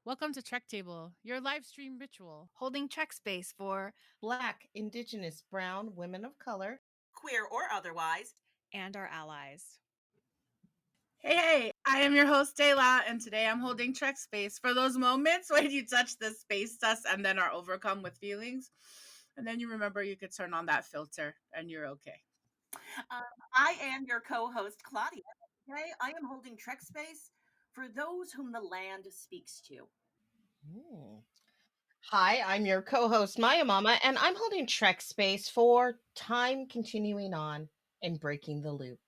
Welcome to Trek Table, your live stream ritual. Holding Trek space for Black, Indigenous, Brown, women of color, queer or otherwise, and our allies. Hey, I am your host, Dayla, and today I'm holding Trek space for those moments when you touch the space dust and then are overcome with feelings. And then you remember you could turn on that filter and you're okay. I am your co-host, Claudia. Today I am holding Trek space for those whom the land speaks to. Hi, I'm your co-host Maya Mama, and I'm holding Trek space for time continuing on and breaking the loop.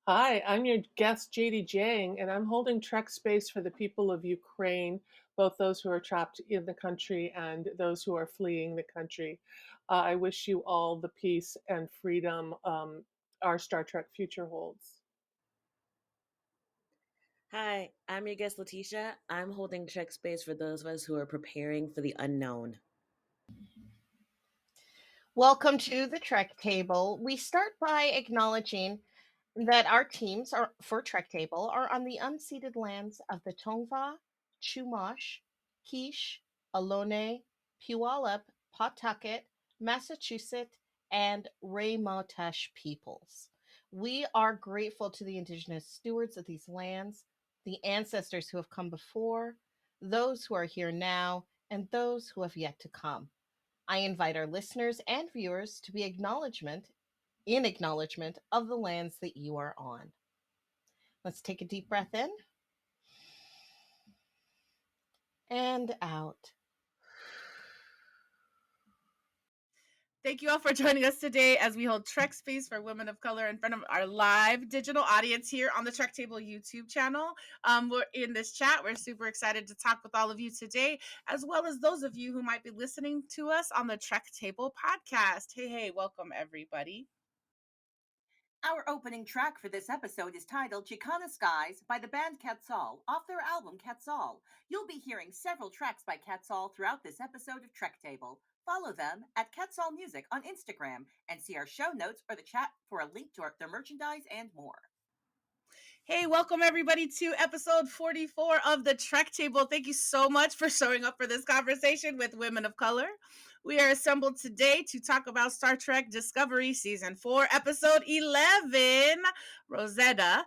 Hi, I'm your guest, Jadie Jang, and I'm holding Trek space for the people of Ukraine, both those who are trapped in the country and those who are fleeing the country. I wish you all the peace and freedom our Star Trek future holds. Hi, I'm your guest, Latisha. I'm holding Trek space for those of us who are preparing for the unknown. Welcome to the Trek Table. We start by acknowledging that our teams are for Trek Table are on the unceded lands of the Tongva, Chumash, Quiche, Ohlone, Puyallup, Pawtucket, Massachusetts, and Ramaytush peoples. We are grateful to the indigenous stewards of these lands, the ancestors who have come before, those who are here now, and those who have yet to come. I invite our listeners and viewers to be in acknowledgement of the lands that you are on. Let's take a deep breath in and out. Thank you all for joining us today as we hold Trek Space for Women of Color in front of our live digital audience here on the Trek Table YouTube channel. We're in this chat. We're super excited to talk with all of you today, as well as those of you who might be listening to us on the Trek Table podcast. Hey, welcome everybody. Our opening track for this episode is titled Chicana Skies by the band Quetzal, off their album Quetzal. You'll be hearing several tracks by Quetzal throughout this episode of Trek Table. Follow them at Quetzal Music on Instagram and see our show notes or the chat for a link to their merchandise and more. Hey, welcome everybody to episode 44 of the Trek Table. Thank you so much for showing up for this conversation with women of color. We are assembled today to talk about Star Trek Discovery Season 4, Episode 11, Rosetta.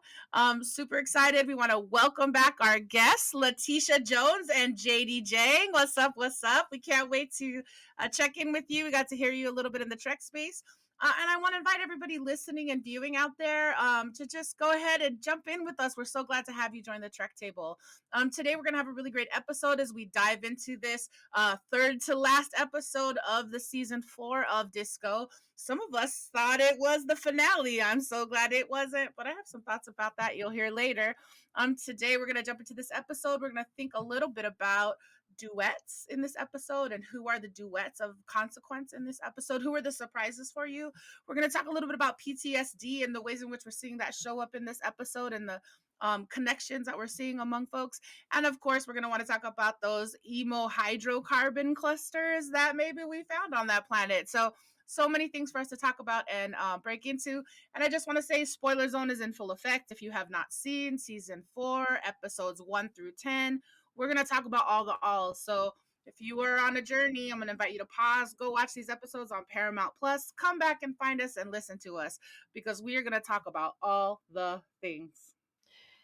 Super excited. We want to welcome back our guests, Latisha Jones and Jadie Jang. What's up? We can't wait to check in with you. We got to hear you a little bit in the Trek space. And I want to invite everybody listening and viewing out there to just go ahead and jump in with us. We're so glad to have you join the Trek Table. Today, we're going to have a really great episode as we dive into this third to last episode of the season 4 of Disco. Some of us thought it was the finale. I'm so glad it wasn't, but I have some thoughts about that you'll hear later. Today, we're going to jump into this episode. We're going to think a little bit about duets in this episode and who are the duets of consequence in this episode, who are the surprises for you. We're going to talk a little bit about PTSD and the ways in which we're seeing that show up in this episode and the connections that we're seeing among folks. And of course, we're going to want to talk about those emo hydrocarbon clusters that maybe we found on that planet. So many things for us to talk about and break into. And I just want to say spoiler zone is in full effect. If you have not seen season 4, episodes 1 through 10, we're going to talk about all the alls. So if you were on a journey, I'm going to invite you to pause, go watch these episodes on Paramount Plus, come back and find us and listen to us because we are going to talk about all the things.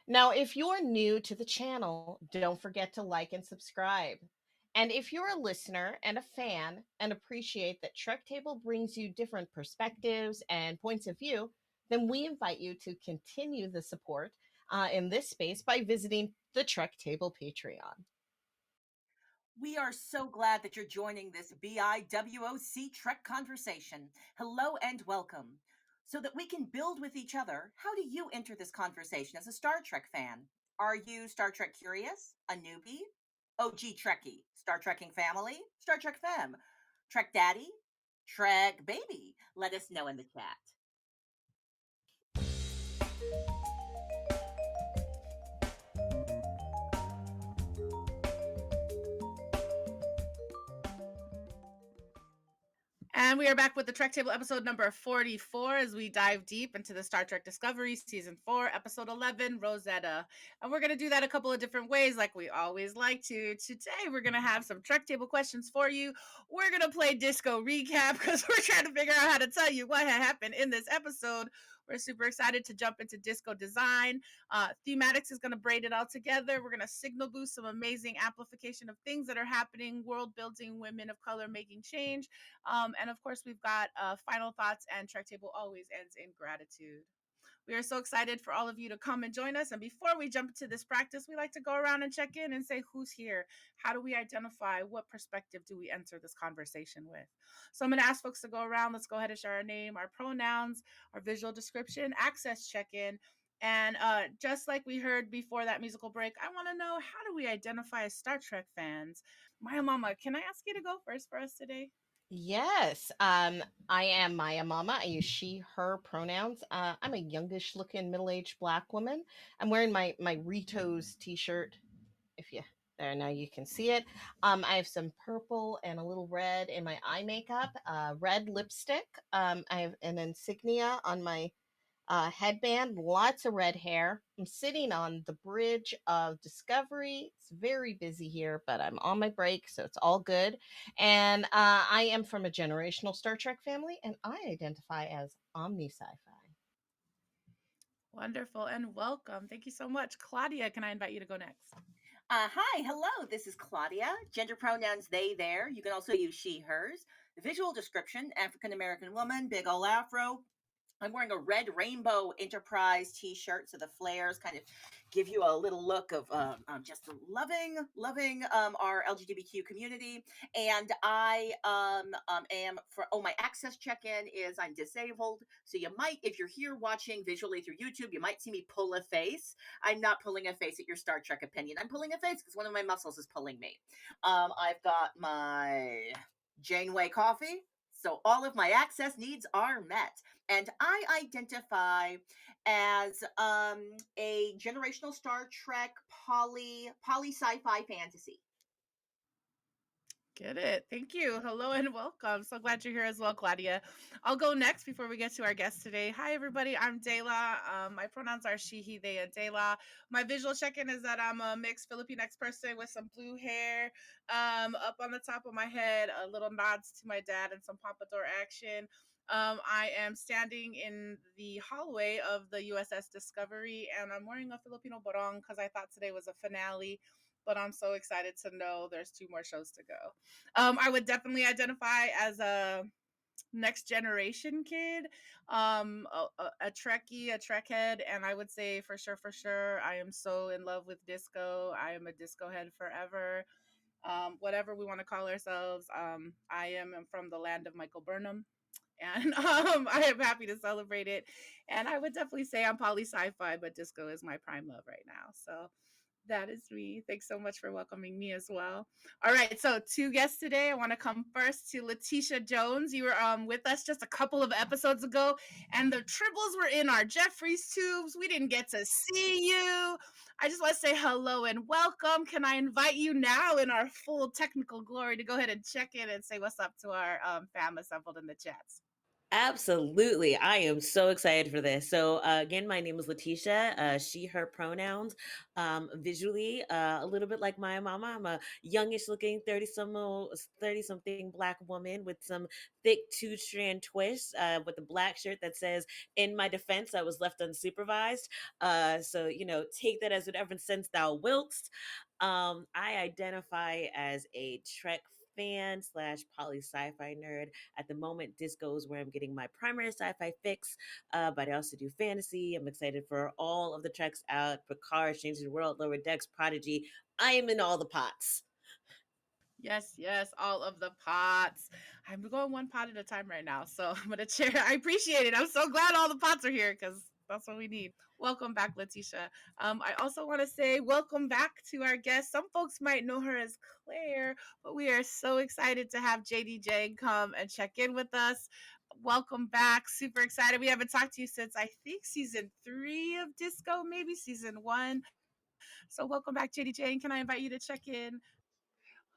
Now, if you're new to the channel, don't forget to like and subscribe. And if you're a listener and a fan and appreciate that Trek Table brings you different perspectives and points of view, then we invite you to continue the support in this space by visiting the Trek Table Patreon. We are so glad that you're joining this BIWOC Trek conversation. Hello and welcome. So that we can build with each other, how do you enter this conversation as a Star Trek fan? Are you Star Trek curious? A newbie? OG Trekkie? Star Trekking family? Star Trek femme? Trek daddy? Trek baby? Let us know in the chat. And we are back with the Trek Table episode number 44 as we dive deep into the Star Trek Discovery Season 4, Episode 11, Rosetta. And we're going to do that a couple of different ways like we always like to. Today, we're going to have some Trek Table questions for you. We're going to play Disco Recap because we're trying to figure out how to tell you what had happened in this episode. We're super excited to jump into disco design. Thematix is going to braid it all together. We're going to signal boost some amazing amplification of things that are happening, world building, women of color making change. And of course, we've got final thoughts, and Trek Table always ends in gratitude. We are so excited for all of you to come and join us. And before we jump into this practice, we like to go around and check in and say who's here. How do we identify? What perspective do we enter this conversation with? So I'm going to ask folks to go around. Let's go ahead and share our name, our pronouns, our visual description, access check-in. And just like we heard before that musical break, I want to know, how do we identify as Star Trek fans? Maya Mama, can I ask you to go first for us today? Yes, I am Maya Mama. I use she, her pronouns. I'm a youngish looking middle aged Black woman. I'm wearing my Ritos t shirt. If you, there now you can see it. I have some purple and a little red in my eye makeup, red lipstick. I have an insignia on my headband, lots of red hair. I'm sitting on the bridge of Discovery. It's very busy here, but I'm on my break, so it's all good. And I am from a generational Star Trek family, and I identify as omni sci-fi. Wonderful and welcome. Thank you so much. Claudia, can I invite you to go next? Hi, hello. This is Claudia. Gender pronouns they, there. You can also use she, hers. The visual description: African American woman, big ol' afro. I'm wearing a red Rainbow Enterprise t-shirt, so the flares kind of give you a little look of just loving our LGBTQ community. And I am for my access check-in is I'm disabled, so you might, if you're here watching visually through YouTube, you might see me pull a face. I'm not pulling a face at your Star Trek opinion. I'm pulling a face because one of my muscles is pulling me. I've got my Janeway coffee, so all of my access needs are met. And I identify as a generational Star Trek poly sci-fi fantasy. Get it. Thank you. Hello and welcome. So glad you're here as well, Claudia. I'll go next before we get to our guest today. Hi, everybody. I'm Dela. My pronouns are she, he, they, and Dela. My visual check-in is that I'm a mixed Filipinx person with some blue hair up on the top of my head, a little nods to my dad, and some pompadour action. I am standing in the hallway of the USS Discovery, and I'm wearing a Filipino barong because I thought today was a finale, but I'm so excited to know there's 2 more shows to go. I would definitely identify as a next generation kid, a Trekkie, a Trekhead, and I would say for sure, I am so in love with disco. I am a disco head forever. Whatever we want to call ourselves. I am from the land of Michael Burnham, and I am happy to celebrate it. And I would definitely say I'm poly sci-fi, but disco is my prime love right now. So that is me. Thanks so much for welcoming me as well. All right, so 2 guests today. I want to come first to Latisha Jones. You were with us just a couple of episodes ago, and the tribbles were in our Jeffries tubes. We didn't get to see you. I just want to say hello and welcome. Can I invite you now in our full technical glory to go ahead and check in and say what's up to our fam assembled in the chats? Absolutely. I am so excited for this. So, again, my name is Latisha, she, her pronouns. Visually, a little bit like my mama. I'm a youngish looking 30 something Black woman with some thick 2-strand twists, with a black shirt that says, "In my defense, I was left unsupervised." So, take that as whatever sense thou wiltst. I identify as a Trek fan slash poly sci-fi nerd. At the moment, disco is where I'm getting my primary sci-fi fix, but I also do fantasy. I'm excited for all of the treks out: Picard, Changing the World, Lower Decks, Prodigy. I am in all the pots. Yes, all of the pots. I'm going 1 pot at a time right now, so I'm gonna chair. I appreciate it. I'm so glad all the pots are here because that's what we need. Welcome back, Latisha. I also want to say welcome back to our guest. Some folks might know her as Claire, but we are so excited to have Jadie Jang come and check in with us. Welcome back. Super excited. We haven't talked to you since I think season 3 of Disco, maybe season 1. So welcome back, Jadie Jang. Can I invite you to check in?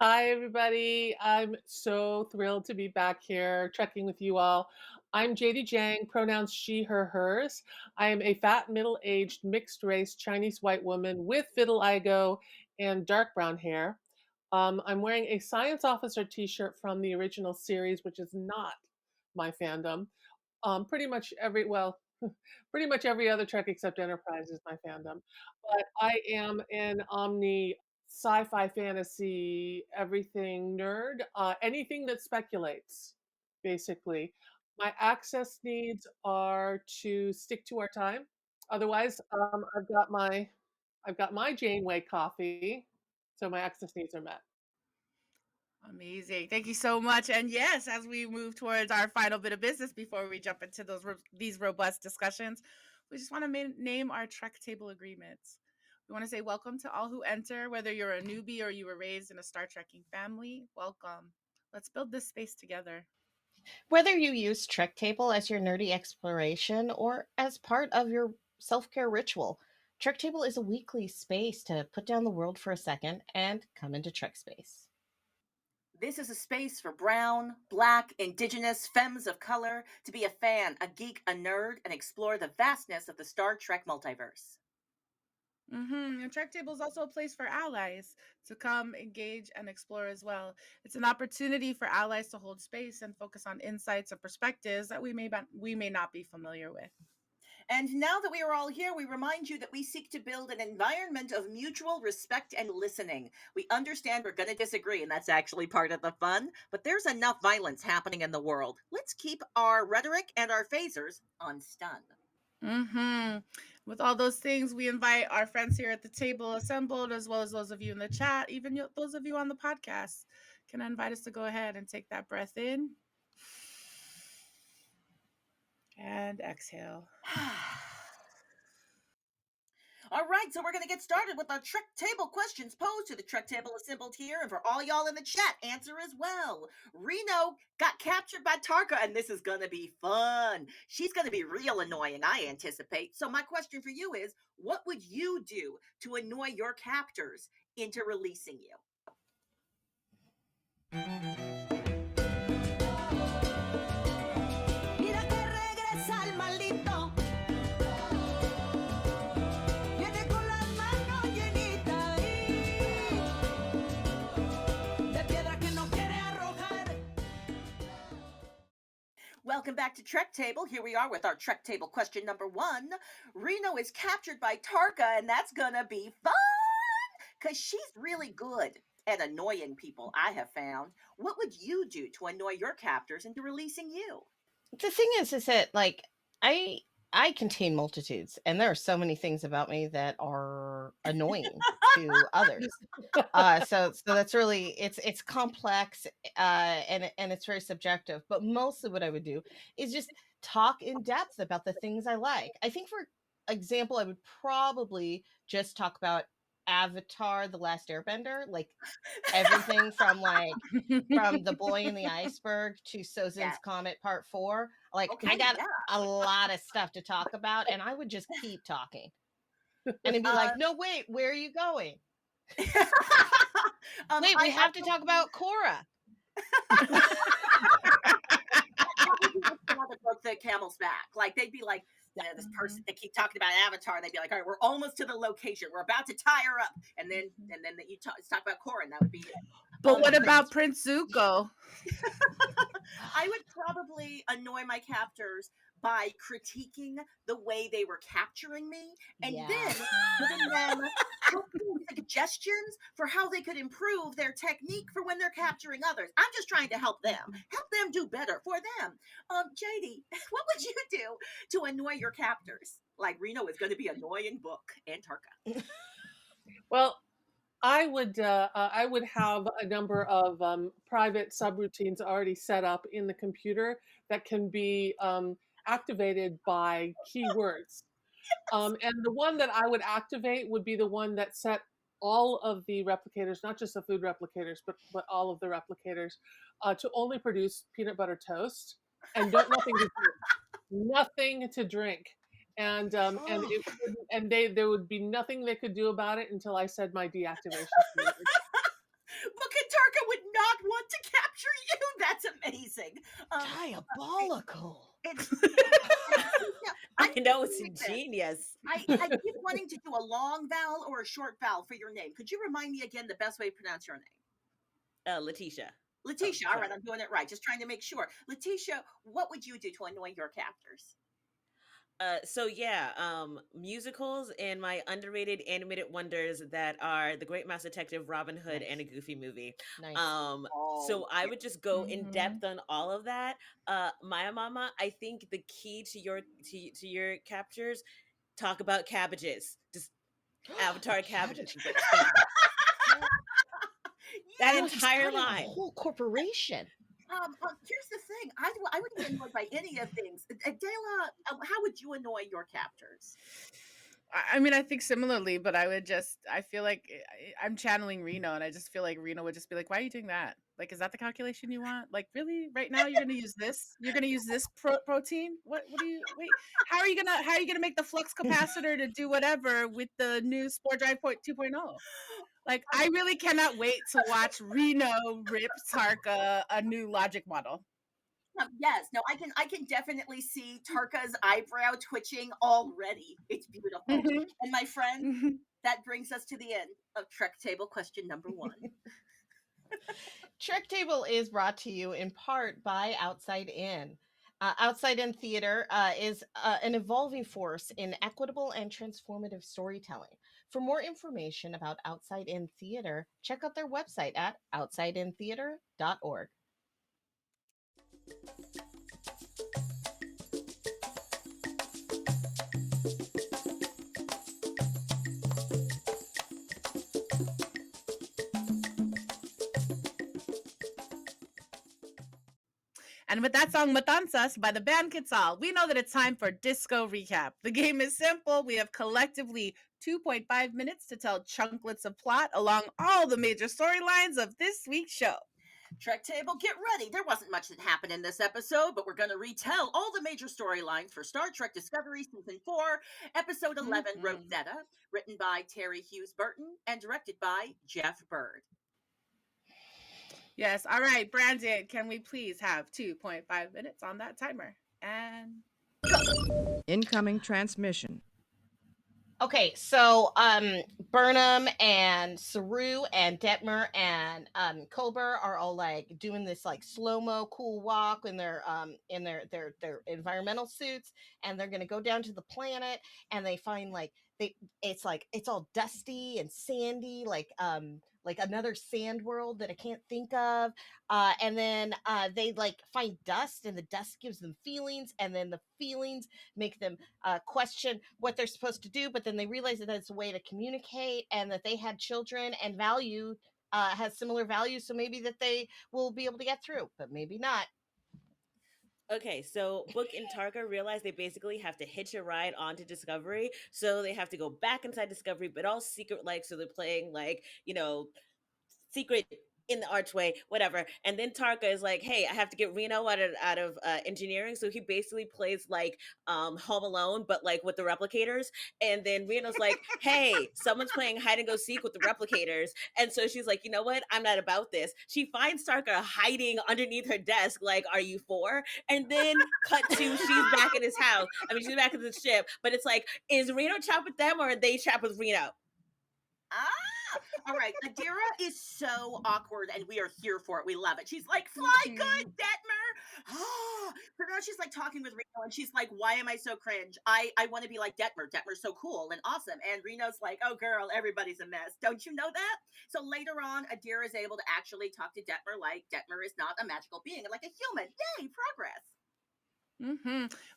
Hi, everybody. I'm so thrilled to be back here trekking with you all. I'm Jadie Jang, pronouns she, her, hers. I am a fat, middle-aged, mixed-race Chinese white woman with vitiligo and dark brown hair. I'm wearing a science officer t-shirt from the original series, which is not my fandom. Pretty much pretty much every other Trek except Enterprise is my fandom. But I am an omni sci-fi fantasy everything nerd. Anything that speculates, basically. My access needs are to stick to our time. Otherwise, I've got my Janeway coffee, so my access needs are met. Amazing. Thank you so much. And yes, as we move towards our final bit of business before we jump into these robust discussions, we just want to name our Trek table agreements. We want to say welcome to all who enter, whether you're a newbie or you were raised in a Star Trekking family. Welcome. Let's build this space together. Whether you use Trek Table as your nerdy exploration or as part of your self care ritual, Trek Table is a weekly space to put down the world for a second and come into Trek space. This is a space for brown, black, indigenous, femmes of color to be a fan, a geek, a nerd, and explore the vastness of the Star Trek multiverse. And Trek Table is also a place for allies to come, engage, and explore as well. It's an opportunity for allies to hold space and focus on insights and perspectives that we may not be familiar with. And now that we are all here, we remind you that we seek to build an environment of mutual respect and listening. We understand we're going to disagree, and that's actually part of the fun, but there's enough violence happening in the world. Let's keep our rhetoric and our phasers on stun. With all those things, we invite our friends here at the table assembled, as well as those of you in the chat, even those of you on the podcast. Can I invite us to go ahead and take that breath in and exhale? All right, so we're going to get started with our Trek Table questions posed to the Trek Table assembled here. And for all y'all in the chat, answer as well. Reno got captured by Tarka, and this is going to be fun. She's going to be real annoying, I anticipate. So my question for you is, what would you do to annoy your captors into releasing you? Welcome back to Trek Table. Here we are with our Trek Table question number 1. Reno is captured by Tarka, and that's gonna be fun because she's really good at annoying people, I have found. What would you do to annoy your captors into releasing you? The thing is that like I contain multitudes, and there are so many things about me that are annoying to others. So that's really it's complex, and it's very subjective. But mostly, what I would do is just talk in depth about the things I like. I think, for example, I would probably just talk about Avatar: The Last Airbender, like everything from the boy in the iceberg to Sozin's Yeah. Comet Part 4. Like, Okay, I got yeah. a lot of stuff to talk about, and I would just keep talking. And it'd be like, no, wait, where are you going? Wait, we have to talk about Cora. That would be the straw that broke the camel's back. Like, they'd be like, this person, they keep talking about Avatar, and they'd be like, all right, we're almost to the location. We're about to tie her up. And then you talk about Cora, and that would be it. But what about Prince Zuko? I would probably annoy my captors by critiquing the way they were capturing me, and then giving them suggestions for how they could improve their technique for when they're capturing others. I'm just trying to help them do better for them. Jadie, what would you do to annoy your captors? Like, Reno is going to be annoying book and Tarka. Well, I would have a number of private subroutines already set up in the computer that can be activated by keywords. And the one that I would activate would be the one that set all of the replicators, not just the food replicators, but all of the replicators, to only produce peanut butter toast and nothing to drink. And there would be nothing they could do about it until I said my deactivation. and Tarka would not want to capture you. That's amazing. Diabolical. I know it's doing this. ingenious. I keep wanting to do a long vowel or a short vowel for your name. Could you remind me again the best way to pronounce your name? Latisha. Latisha. Oh, All sorry. right, I'm doing it right. Just trying to make sure. Latisha, what would you do to annoy your captors? So yeah, musicals and my underrated animated wonders that are The Great Mouse Detective, Robin Hood, Nice. and a Goofy movie. Nice. So I yeah. would just go in Mhm. depth on all of that. Maya Mama, I think the key to your captures, talk about cabbages. Just Avatar cabbages. Cabbages. That Oh, he's entire starting a line. whole corporation. Here's the thing. I wouldn't be annoyed by any of things. Adela, how would you annoy your captors? I mean, I think similarly, but I feel like I'm channeling Reno, and I just feel like Reno would just be like, "Why are you doing that? Like, is that the calculation you want? Like, really? Right now, you're gonna use this? You're gonna use this protein? What do you wait? How are you gonna make the flux capacitor to do whatever with the new Spore Drive 2.0? Like, I really cannot wait to watch Reno rip Tarka a new logic model. Yes, no, I can definitely see Tarka's eyebrow twitching already. It's beautiful. Mhm. And my friend, Mhm. that brings us to the end of Trek Table question number 1. Trek Table is brought to you in part by Outside In. Outside In Theater is an evolving force in equitable and transformative storytelling. For more information about Outside In Theater, check out their website at outsideintheater.org. And with that song Matanzas by the band Quetzal, we know that it's time for Disco Recap. The game is simple. We have collectively 2.5 minutes to tell chunklets of plot along all the major storylines of this week's show. Trek Table, get ready. There wasn't much that happened in this episode, but we're going to retell all the major storylines for Star Trek Discovery Season 4, Episode 11, Rosetta, written by Terry Hughes Burton and directed by Jeff Bird. Yes, all right, Brandon, can we please have 2.5 minutes on that timer? And Incoming transmission. Okay, so Burnham and Saru and Detmer and Colbert are all like doing this like slow-mo cool walk in their environmental suits, and they're gonna go down to the planet, and they find it's all dusty and sandy, like another sand world that I can't think of. And then they like find dust, and the dust gives them feelings, and then the feelings make them question what they're supposed to do, but then they realize that it's a way to communicate, and that they had children, and value has similar values, so maybe that they will be able to get through, but maybe not. Okay, so Book and Tarka realize they basically have to hitch a ride onto Discovery. So they have to go back inside Discovery, but all secret like, so they're playing like, secret in the archway, whatever. And then Tarka is like, "Hey, I have to get Reno out of engineering." So he basically plays like Home Alone, but like with the replicators. And then Reno's like, "Hey, someone's playing hide and go seek with the replicators." And so she's like, "You know what? I'm not about this." She finds Tarka hiding underneath her desk, like, "Are you for?" And then cut to she's back at his house. I mean, she's back at the ship, but it's like, is Reno trapped with them or are they trapped with Reno? All right, Adira is so awkward, and we are here for it. We love it. She's like, "Fly good, Detmer." So now she's like talking with Reno, and she's like, "Why am I so cringe? I want to be like Detmer. Detmer's so cool and awesome." And Reno's like, "Oh, girl, everybody's a mess. Don't you know that?" So later on, Adira is able to actually talk to Detmer like Detmer is not a magical being, like a human. Yay, progress.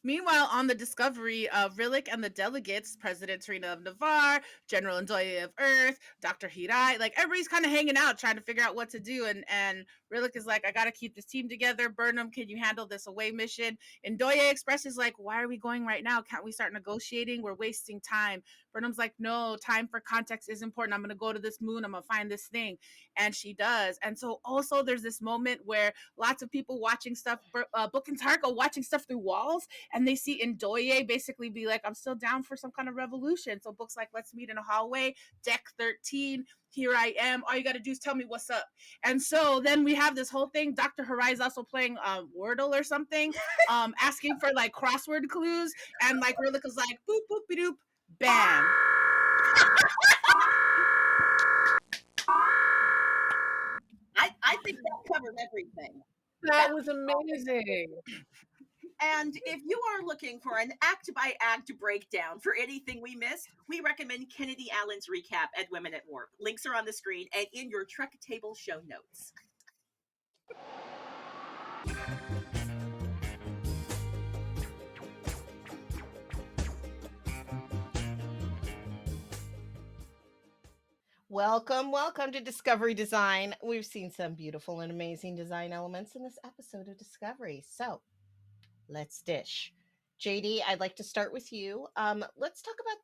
Meanwhile, on the Discovery, Rillak and the delegates, President T-rina of Navarre, General Ndoye of Earth, Dr. Hirai, like everybody's kind of hanging out trying to figure out what to do. And Rillak is like, "I got to keep this team together. Burnham, can you handle this away mission?" And Ndoye expresses like, "Why are we going right now? Can't we start negotiating? We're wasting time." Burnham's like, "No, time for context is important. I'm going to go to this moon. I'm going to find this thing." And she does. And so also there's this moment where lots of people watching stuff, Book and Tarka watching stuff through walls, and they see Ndoye basically be like, I'm still down for some kind of revolution. So books like Let's Meet in a Hallway, Deck 13, Here I Am, all you got to do is tell me what's up. And so then we have this whole thing. Dr. Harai is also playing Wordle or something, asking for like crossword clues, and like Rillak is like, boop, boop, doop, bam. I think that covers everything. That was amazing. And if you are looking for an act-by-act breakdown for anything we missed, we recommend Kennedy Allen's recap at Women at Warp. Links are on the screen and in your Trek Table show notes. Welcome, welcome to Discovery Design. We've seen some beautiful and amazing design elements in this episode of Discovery. So let's dish. Jadie, I'd like to start with you. Let's talk about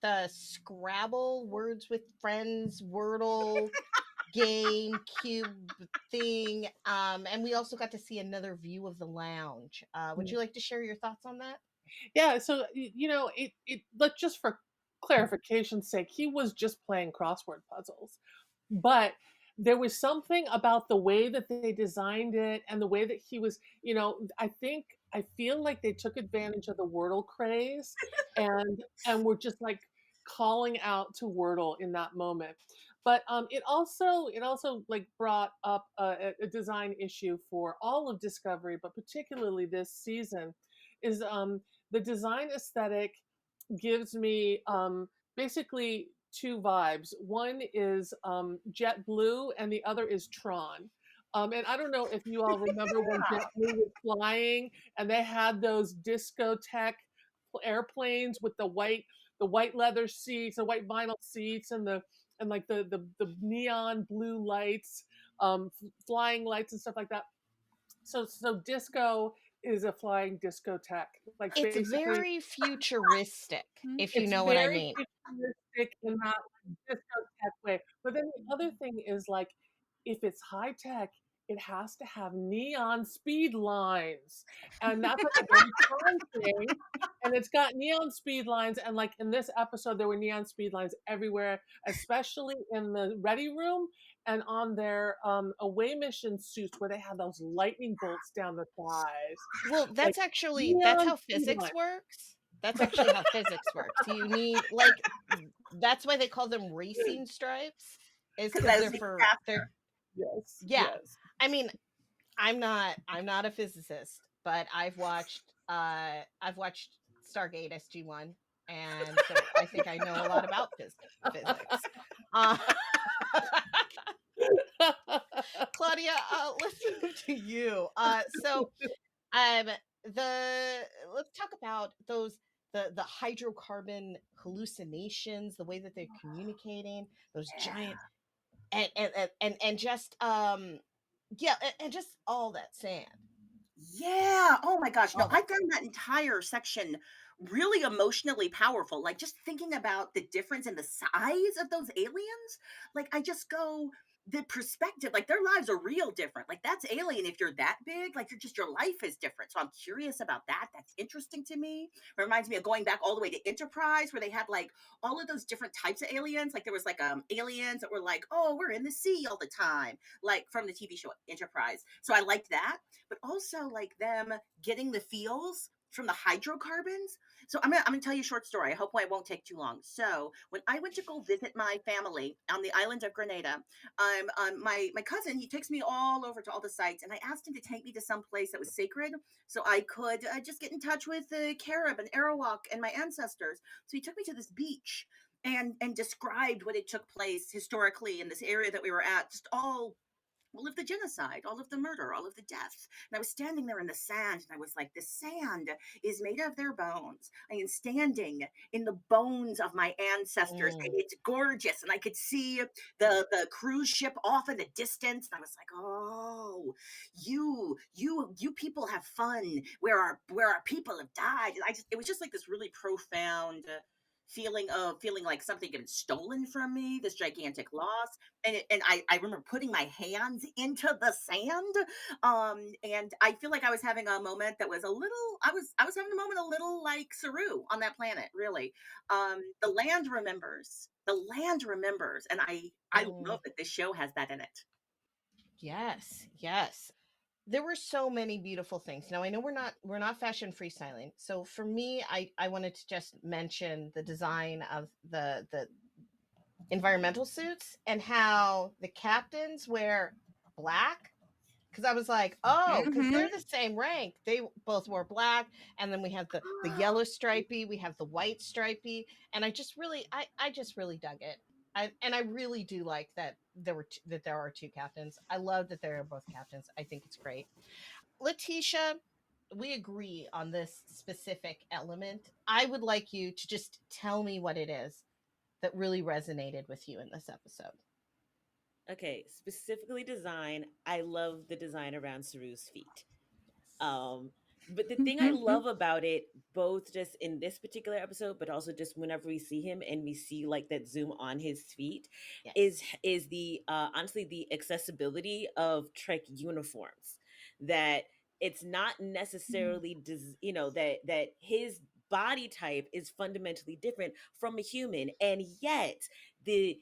the Scrabble, Words with Friends, Wordle game, cube thing. And we also got to see another view of the lounge. Would you like to share your thoughts on that? Yeah, so like, just for clarification's sake, he was just playing crossword puzzles, but there was something about the way that they designed it and the way that he was, I feel like they took advantage of the Wordle craze and were just like calling out to Wordle in that moment. But it also like brought up a design issue for all of Discovery, but particularly this season, is the design aesthetic gives me basically two vibes. One is JetBlue and the other is Tron. And I don't know if you all remember when JetBlue was flying and they had those discotheque airplanes with the white leather seats, the white vinyl seats, and the neon blue lights, flying lights and stuff like that. So disco is a flying discotheque. Like, it's basically very futuristic, if you know what I mean. It's very futuristic in that discotheque way. But then the other thing is, like, if it's high tech, it has to have neon speed lines, and that's like a very fun thing. And it's got neon speed lines, and like in this episode, there were neon speed lines everywhere, especially in the ready room and on their away mission suits where they have those lightning bolts down the thighs. Well, that's Like, actually that's neon how speed physics lines. works. That's actually how physics works. You need, like, that's why they call them racing stripes, is because they're Yes. yeah. Yes. I mean, I'm not a physicist, but I've watched Stargate SG-1, and so I think I know a lot about physics. Claudia, let's move to you. Let's talk about those the hydrocarbon hallucinations, the way that they're communicating, those giant and just and just all that sand. Yeah. Oh my gosh. No, I found that entire section really emotionally powerful. Like, just thinking about the difference in the size of those aliens. Like, I just go, the perspective, like, their lives are real different. Like, that's alien if you're that big. Like, your life is different. So I'm curious about that. That's interesting to me. It reminds me of going back all the way to Enterprise, where they had like all of those different types of aliens. Like, there was like aliens that were like, oh, we're in the sea all the time, like from the TV show Enterprise. So I liked that. But also like them getting the feels from the hydrocarbons. So I'm gonna tell you a short story. I hope I won't take too long. So when I went to go visit my family on the island of Grenada, my cousin, he takes me all over to all the sites, and I asked him to take me to some place that was sacred, so I could just get in touch with the Carib and Arawak and my ancestors. So he took me to this beach and described what had took place historically in this area that we were at, just all of the genocide, all of the murder, all of the death. And I was standing there in the sand, and I was like, the sand is made of their bones. I am standing in the bones of my ancestors, and it's gorgeous. And I could see the cruise ship off in the distance. And I was like, oh, you people have fun where our people have died. And it was just like this really profound feeling like something getting stolen from me, this gigantic loss. And I remember putting my hands into the sand. And I feel like I was having a moment that was a little, I was having a moment a little like Saru on that planet, really. The land remembers. The land remembers. And I love that this show has that in it. Yes, yes. There were so many beautiful things. Now I know we're not fashion freestyling. So for me, I wanted to just mention the design of the environmental suits and how the captains wear black, because I was like, oh, because they're the same rank. They both wore black, and then we have the yellow stripy, we have the white stripy, and I just really dug it. I really do like that that there are two captains. I love that there are both captains. I think it's great. Latisha, we agree on this specific element. I would like you to just tell me what it is that really resonated with you in this episode. Okay, specifically design. I love the design around Saru's feet. But the thing I love about it, both just in this particular episode, but also just whenever we see him and we see like that zoom on his feet, Yes. is the honestly the accessibility of Trek uniforms. That it's not necessarily that his body type is fundamentally different from a human, and yet the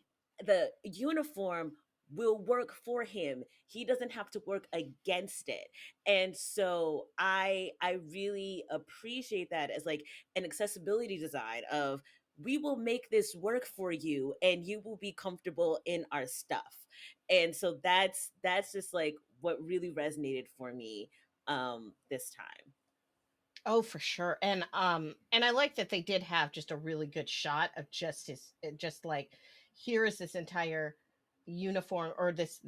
uniform will work for him. He doesn't have to work against it. And so I really appreciate that as like an accessibility design of, we will make this work for you and you will be comfortable in our stuff. And so that's just like what really resonated for me this time. Oh, for sure. And I like that they did have just a really good shot of just just like, here is this entire uniform, or this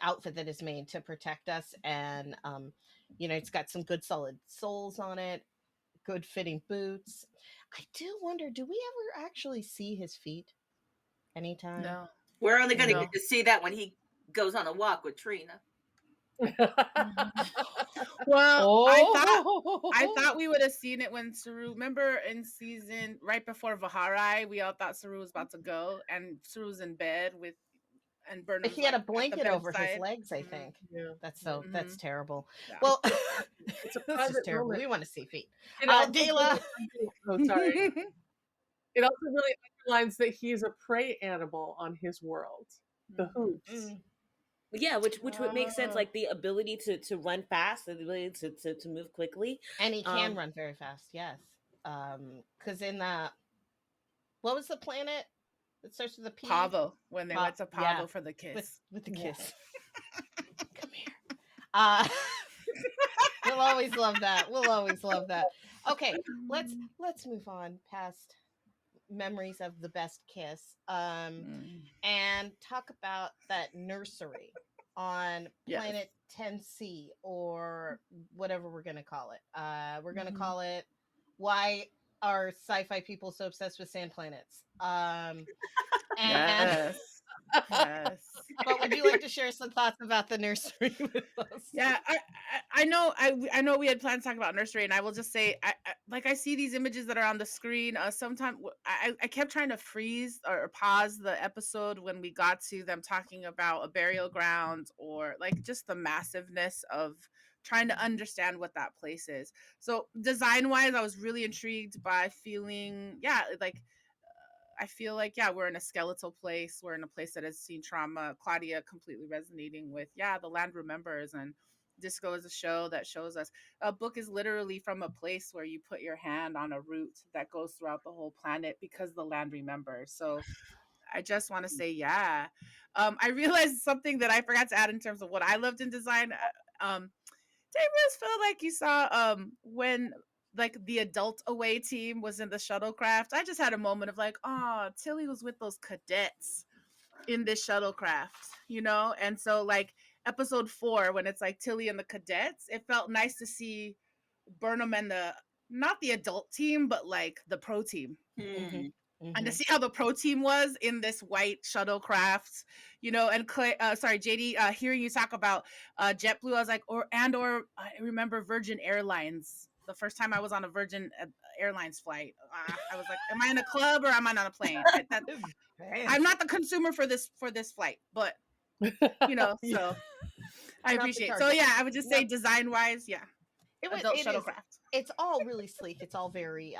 outfit that is made to protect us. And it's got some good solid soles on it, good fitting boots. I do wonder, do we ever actually see his feet anytime? No. We're only going to No. get to see that when he goes on a walk with T-rina. Well, Oh. I thought we would have seen it when Saru. Remember in season right before Vaharai, we all thought Saru was about to go, and Saru's in bed with, and Burnham's He had a like at the blanket over his bedside. legs, I think. Yeah. That's terrible. Yeah. Well, It's a this is private terrible. moment. We want to see feet. It also Dela. oh, sorry. It also really underlines that he's a prey animal on his world. The hooves. Yeah, which would make sense, like the ability to run fast, the ability to move quickly. And he can run very fast, yes. Because in the, what was the planet that starts with a P? Pavo, when they went to Pavo for the kiss. With the kiss. Come here. We'll always love that. We'll always love that. Okay, let's move on past memories of the best kiss. And talk about that nursery on planet 10C, or whatever we're gonna call it. We're gonna call it, why are sci-fi people so obsessed with sand planets? And Yes. But would you like to share some thoughts about the nursery with us? Yeah, I know we had plans to talk about nursery, and I will just say, I see these images that are on the screen. Sometimes I kept trying to freeze or pause the episode when we got to them talking about a burial ground, or like just the massiveness of trying to understand what that place is. So design wise, I was really intrigued by feeling, I feel like, we're in a skeletal place. We're in a place that has seen trauma. Claudia completely resonating with, the land remembers. And Disco is a show that shows us a book is literally from a place where you put your hand on a root that goes throughout the whole planet because the land remembers. So I just want to say, I realized something that I forgot to add in terms of what I loved in design. Did you guys feel like you saw when like the adult away team was in the shuttlecraft? I just had a moment of like, oh, Tilly was with those cadets in this shuttlecraft, And so like episode 4, when it's like Tilly and the cadets, it felt nice to see Burnham and not the adult team, but like the pro team. And to see how the pro team was in this white shuttlecraft, and Jadie, hearing you talk about JetBlue, I was like, or I remember Virgin Airlines the first time I was on a Virgin Airlines flight. I was like, am I in a club or am I on a plane? I'm not the consumer for this flight, but you know, so I Not the appreciate it. So target. yeah, I would just say Not- design wise, yeah. Adult it is. shuttlecraft. It's all really sleek. It's all very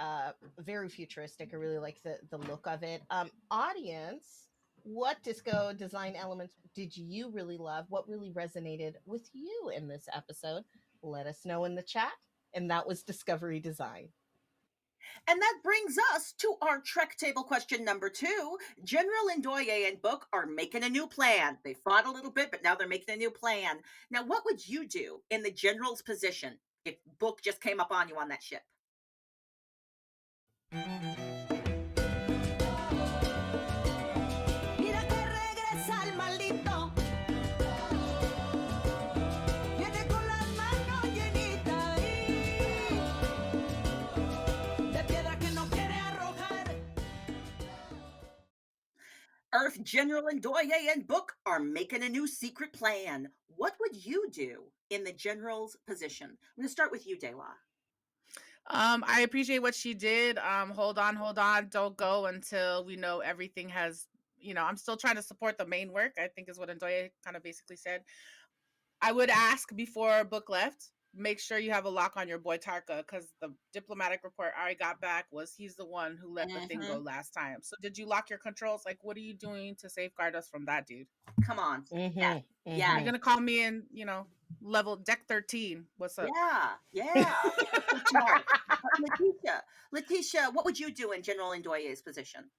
very futuristic. I really like the look of it. Audience, what disco design elements did you really love? What really resonated with you in this episode? Let us know in the chat. And that was Discovery Design. And that brings us to our Trek table question number 2. General Ndoye and Book are making a new plan. They fought a little bit, but now they're making a new plan. Now, what would you do in the general's position if Book just came up on you on that ship? Mira que regresa el maldito. Viene con las manos llenitas de piedra que no quiere arrojar. Earth General Ndoye and Book are making a new secret plan. What would you do in the general's position? I'm going to start with you, De La. I appreciate what she did. Hold on. Don't go until we know everything has, I'm still trying to support the main work, I think is what Ndoye kind of basically said. I would ask before Book left, make sure you have a lock on your boy Tarka, because the diplomatic report I got back was he's the one who let the thing go last time. So did you lock your controls? Like, what are you doing to safeguard us from that dude? Come on. Mm-hmm. Yeah. Yeah. You're gonna call me in, level deck 13. What's up? Yeah. Smart. Latisha, what would you do in General Ndoye's position?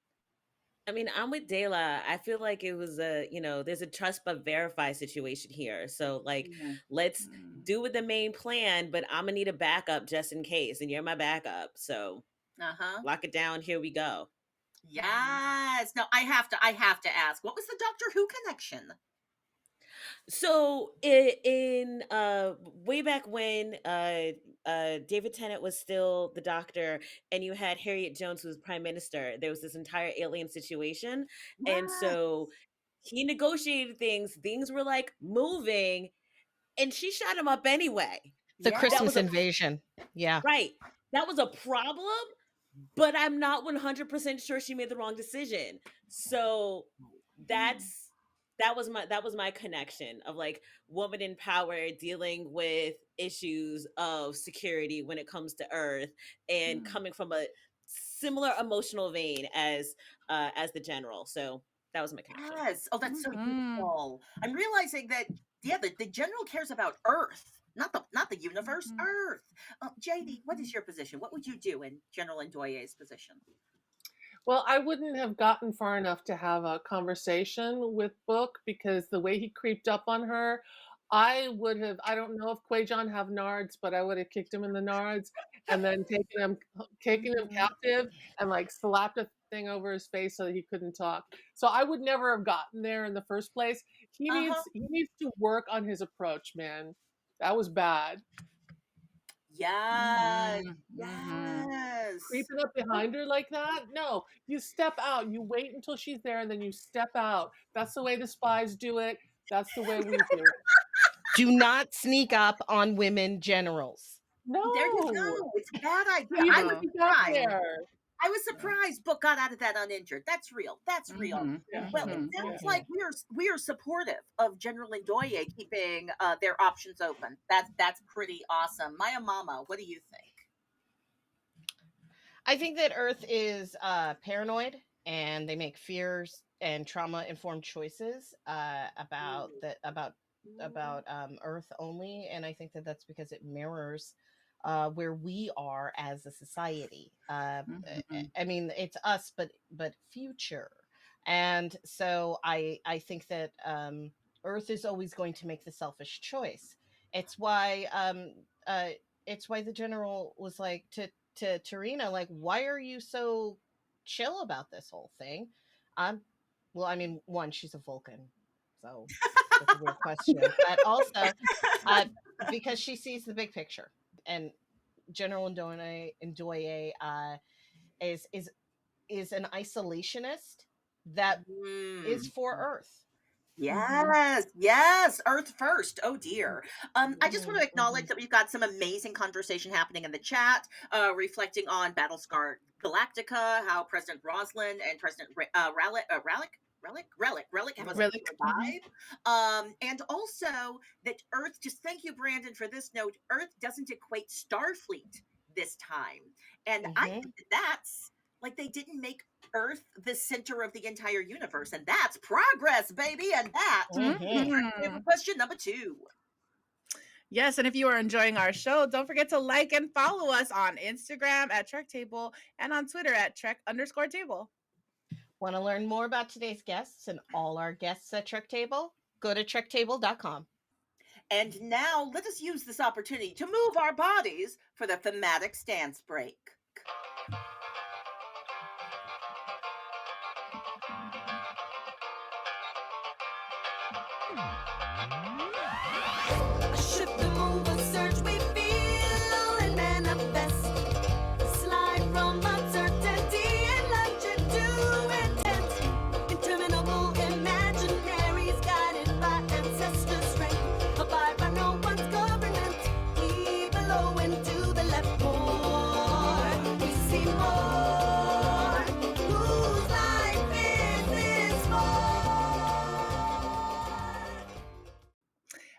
I mean, I'm with De La. I feel like it was there's a trust but verify situation here. So like, let's do with the main plan, but I'm gonna need a backup just in case, and you're my backup. So lock it down. Here we go. Yes. No, I have to ask, what was the Doctor Who connection? So in way back when David Tennant was still the Doctor and you had Harriet Jones who was Prime Minister, there was this entire alien situation. And so he negotiated things were like moving, and she shot him up anyway. The Christmas invasion. Yeah. Right. That was a problem, but I'm not 100% sure she made the wrong decision. So that was my connection of like woman in power dealing with issues of security when it comes to Earth, and coming from a similar emotional vein as the general. So that was my connection. Yes. Oh, that's so beautiful. I'm realizing that the general cares about Earth, not the universe, Earth. Jadie, what is your position? What would you do in General Ndoye's position? Well, I wouldn't have gotten far enough to have a conversation with Book, because the way he creeped up on her, I don't know if Quajon have nards, but I would have kicked him in the nards and then taken him captive and like slapped a thing over his face so that he couldn't talk. So I would never have gotten there in the first place. He needs to work on his approach, man. That was bad. Yes. Creeping up behind her like that? No, you step out. You wait until she's there and then you step out. That's the way the spies do it. That's the way we do it. Do not sneak up on women generals. No. There you go. It's a bad idea. I was surprised Book got out of that uninjured. That's real. Well, it sounds like we are supportive of General Ndoye keeping their options open. That's pretty awesome. Maya Mama, what do you think? I think that Earth is paranoid, and they make fears and trauma informed choices about Earth only, and I think that that's because it mirrors where we are as a society. I mean, it's us, but future, and so I think that Earth is always going to make the selfish choice. It's why the general was like to T-rina, like, why are you so chill about this whole thing? Well, I mean, one, she's a Vulcan, so that's a weird question, but also because she sees the big picture, and General Ndoye is an isolationist that is for Earth. Yes, Earth first. Oh dear. I just want to acknowledge Mhm. that we've got some amazing conversation happening in the chat, reflecting on Battlescar Galactica, how President Roslin and President Relic have a Relic. Really? similar Mhm. vibe. And also that Earth, just thank you, Brandon, for this note. Earth doesn't equate Starfleet this time. And I Mhm. think that that's like they didn't make Earth the center of the entire universe, and that's progress, baby. And that is Mhm. table question number 2. Yes, and if you are enjoying our show, don't forget to like and follow us on Instagram at Trek Table and on Twitter at Trek_Table. Want to learn more about today's guests and all our guests at Trek Table? Go to trektable.com. And now let us use this opportunity to move our bodies for the Thematix dance break. A shift, a move, a surge, we feel and manifest. Slide from uncertainty and launch into intense. Interminable imaginaries guided by ancestor strength. Abide by no one's governance. We below into the left more. We see more. Whose life is this for?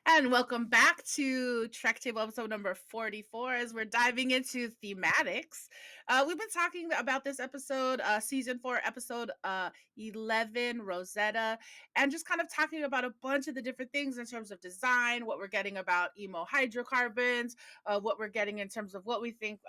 And welcome back to Trek Table episode number 44 as we're diving into Thematix. We've been talking about this episode, season 4, episode 11, Rosetta, and just kind of talking about a bunch of the different things in terms of design, what we're getting about emo hydrocarbons, what we're getting in terms of what we think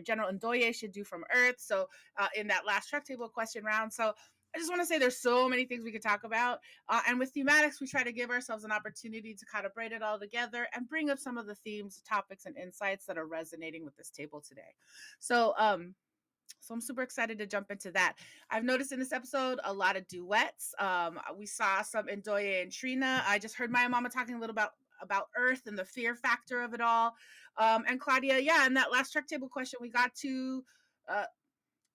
General Ndoye should do from Earth. So in that last Trek Table question round. So I just want to say there's so many things we could talk about. And with Thematix, we try to give ourselves an opportunity to kind of braid it all together and bring up some of the themes, topics, and insights that are resonating with this table today. So, I'm super excited to jump into that. I've noticed in this episode a lot of duets. We saw some Ndoye and T-rina. I just heard Maya Mama talking a little about Earth and the fear factor of it all. And Claudia, yeah, in that last Trek Table question, we got to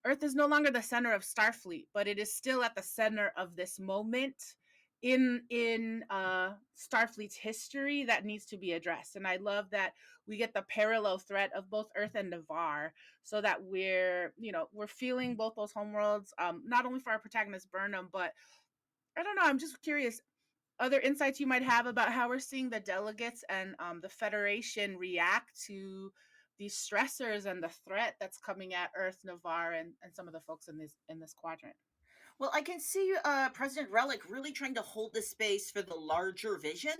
Earth is no longer the center of Starfleet, but it is still at the center of this moment in Starfleet's history that needs to be addressed. And I love that we get the parallel threat of both Earth and Navarre, so that we're feeling both those homeworlds, not only for our protagonist Burnham, but I don't know. I'm just curious. Other insights you might have about how we're seeing the delegates and the Federation react to these stressors and the threat that's coming at Earth, Navarre, and some of the folks in this quadrant. Well, I can see President Relic really trying to hold the space for the larger vision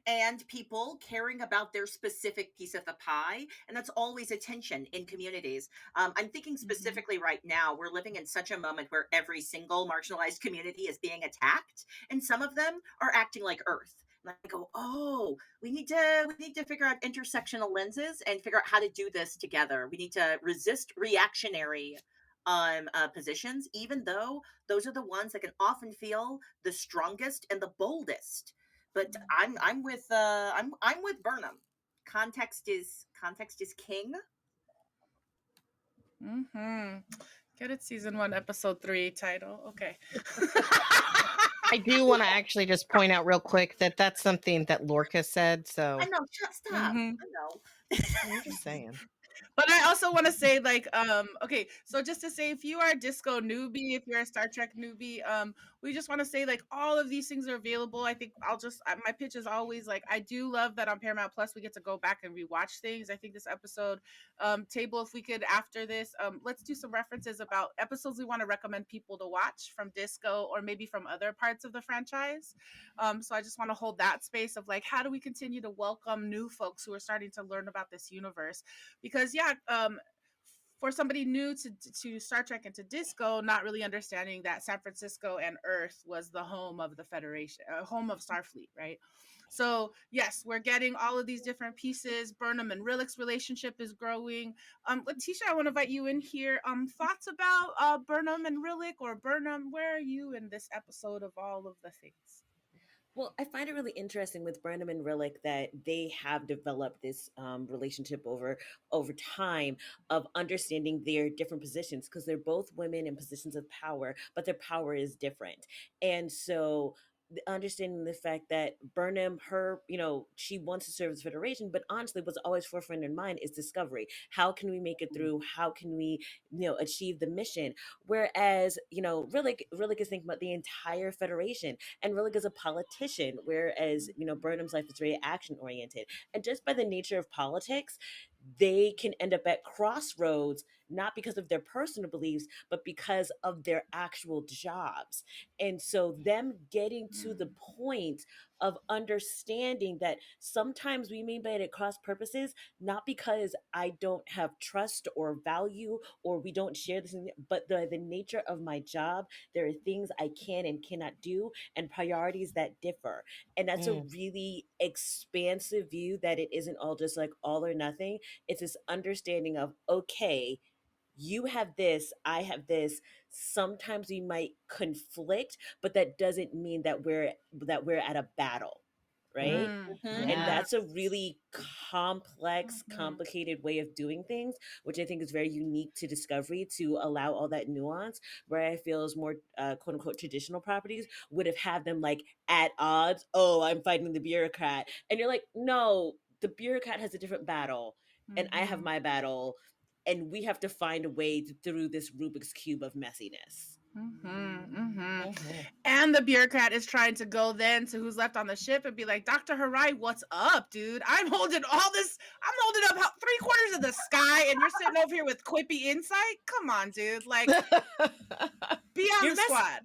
and people caring about their specific piece of the pie. And that's always a tension in communities. I'm thinking specifically right now, we're living in such a moment where every single marginalized community is being attacked, and some of them are acting like Earth. And I go, oh, we need to figure out intersectional lenses and figure out how to do this together. We need to resist reactionary positions, even though those are the ones that can often feel the strongest and the boldest. But I'm with Burnham. Context is king. Get it, season 1, episode 3 title. Okay. I do want to actually just point out real quick that that's something that Lorca said. So I know, stop. Mhm. I know. I'm just saying. But I also want to say, okay, so just to say, if you are a disco newbie, if you're a Star Trek newbie, we just want to say, like, all of these things are available. I think my pitch is always, like, I do love that on Paramount Plus we get to go back and rewatch things. I think this episode, table, if we could, after this, let's do some references about episodes we want to recommend people to watch from disco or maybe from other parts of the franchise. So I just want to hold that space of, like, how do we continue to welcome new folks who are starting to learn about this universe? Because for somebody new to Star Trek and to disco, not really understanding that San Francisco and Earth was the home of the Federation, home of Starfleet, right? So yes, we're getting all of these different pieces. Burnham and Rillik's relationship is growing. Latisha, I want to invite you in here. Thoughts about Burnham and Rillik, or Burnham? Where are you in this episode of all of the things? Well, I find it really interesting with Burnham and Rillak that they have developed this relationship over time of understanding their different positions, because they're both women in positions of power, but their power is different. And so understanding the fact that Burnham, her, she wants to serve the Federation, but honestly, what's always forefront in mind is discovery. How can we make it through? How can we, achieve the mission? Whereas, Rillak is thinking about the entire Federation, and Rillak is a politician, whereas, Burnham's life is very action oriented. And just by the nature of politics, they can end up at crossroads, not because of their personal beliefs, but because of their actual jobs. And so, them getting to the point of understanding that sometimes we may be at cross purposes, not because I don't have trust or value or we don't share this, but the nature of my job, there are things I can and cannot do and priorities that differ. And that's a really expansive view, that it isn't all just like all or nothing. It's this understanding of, okay, you have this, I have this. Sometimes we might conflict, but that doesn't mean that we're at a battle, right? And that's a really complex, complicated way of doing things, which I think is very unique to Discovery, to allow all that nuance. Where I feel is more quote unquote traditional properties would have had them like at odds. Oh, I'm fighting the bureaucrat, and you're like, no, the bureaucrat has a different battle, and I have my battle, and we have to find a way through this Rubik's Cube of messiness. And the bureaucrat is trying to go then to who's left on the ship and be like, Dr. Harai, what's up, dude? I'm holding all this. I'm holding up 3/4 of the sky, and you're sitting over here with quippy insight. Come on, dude. Like, be on the squad.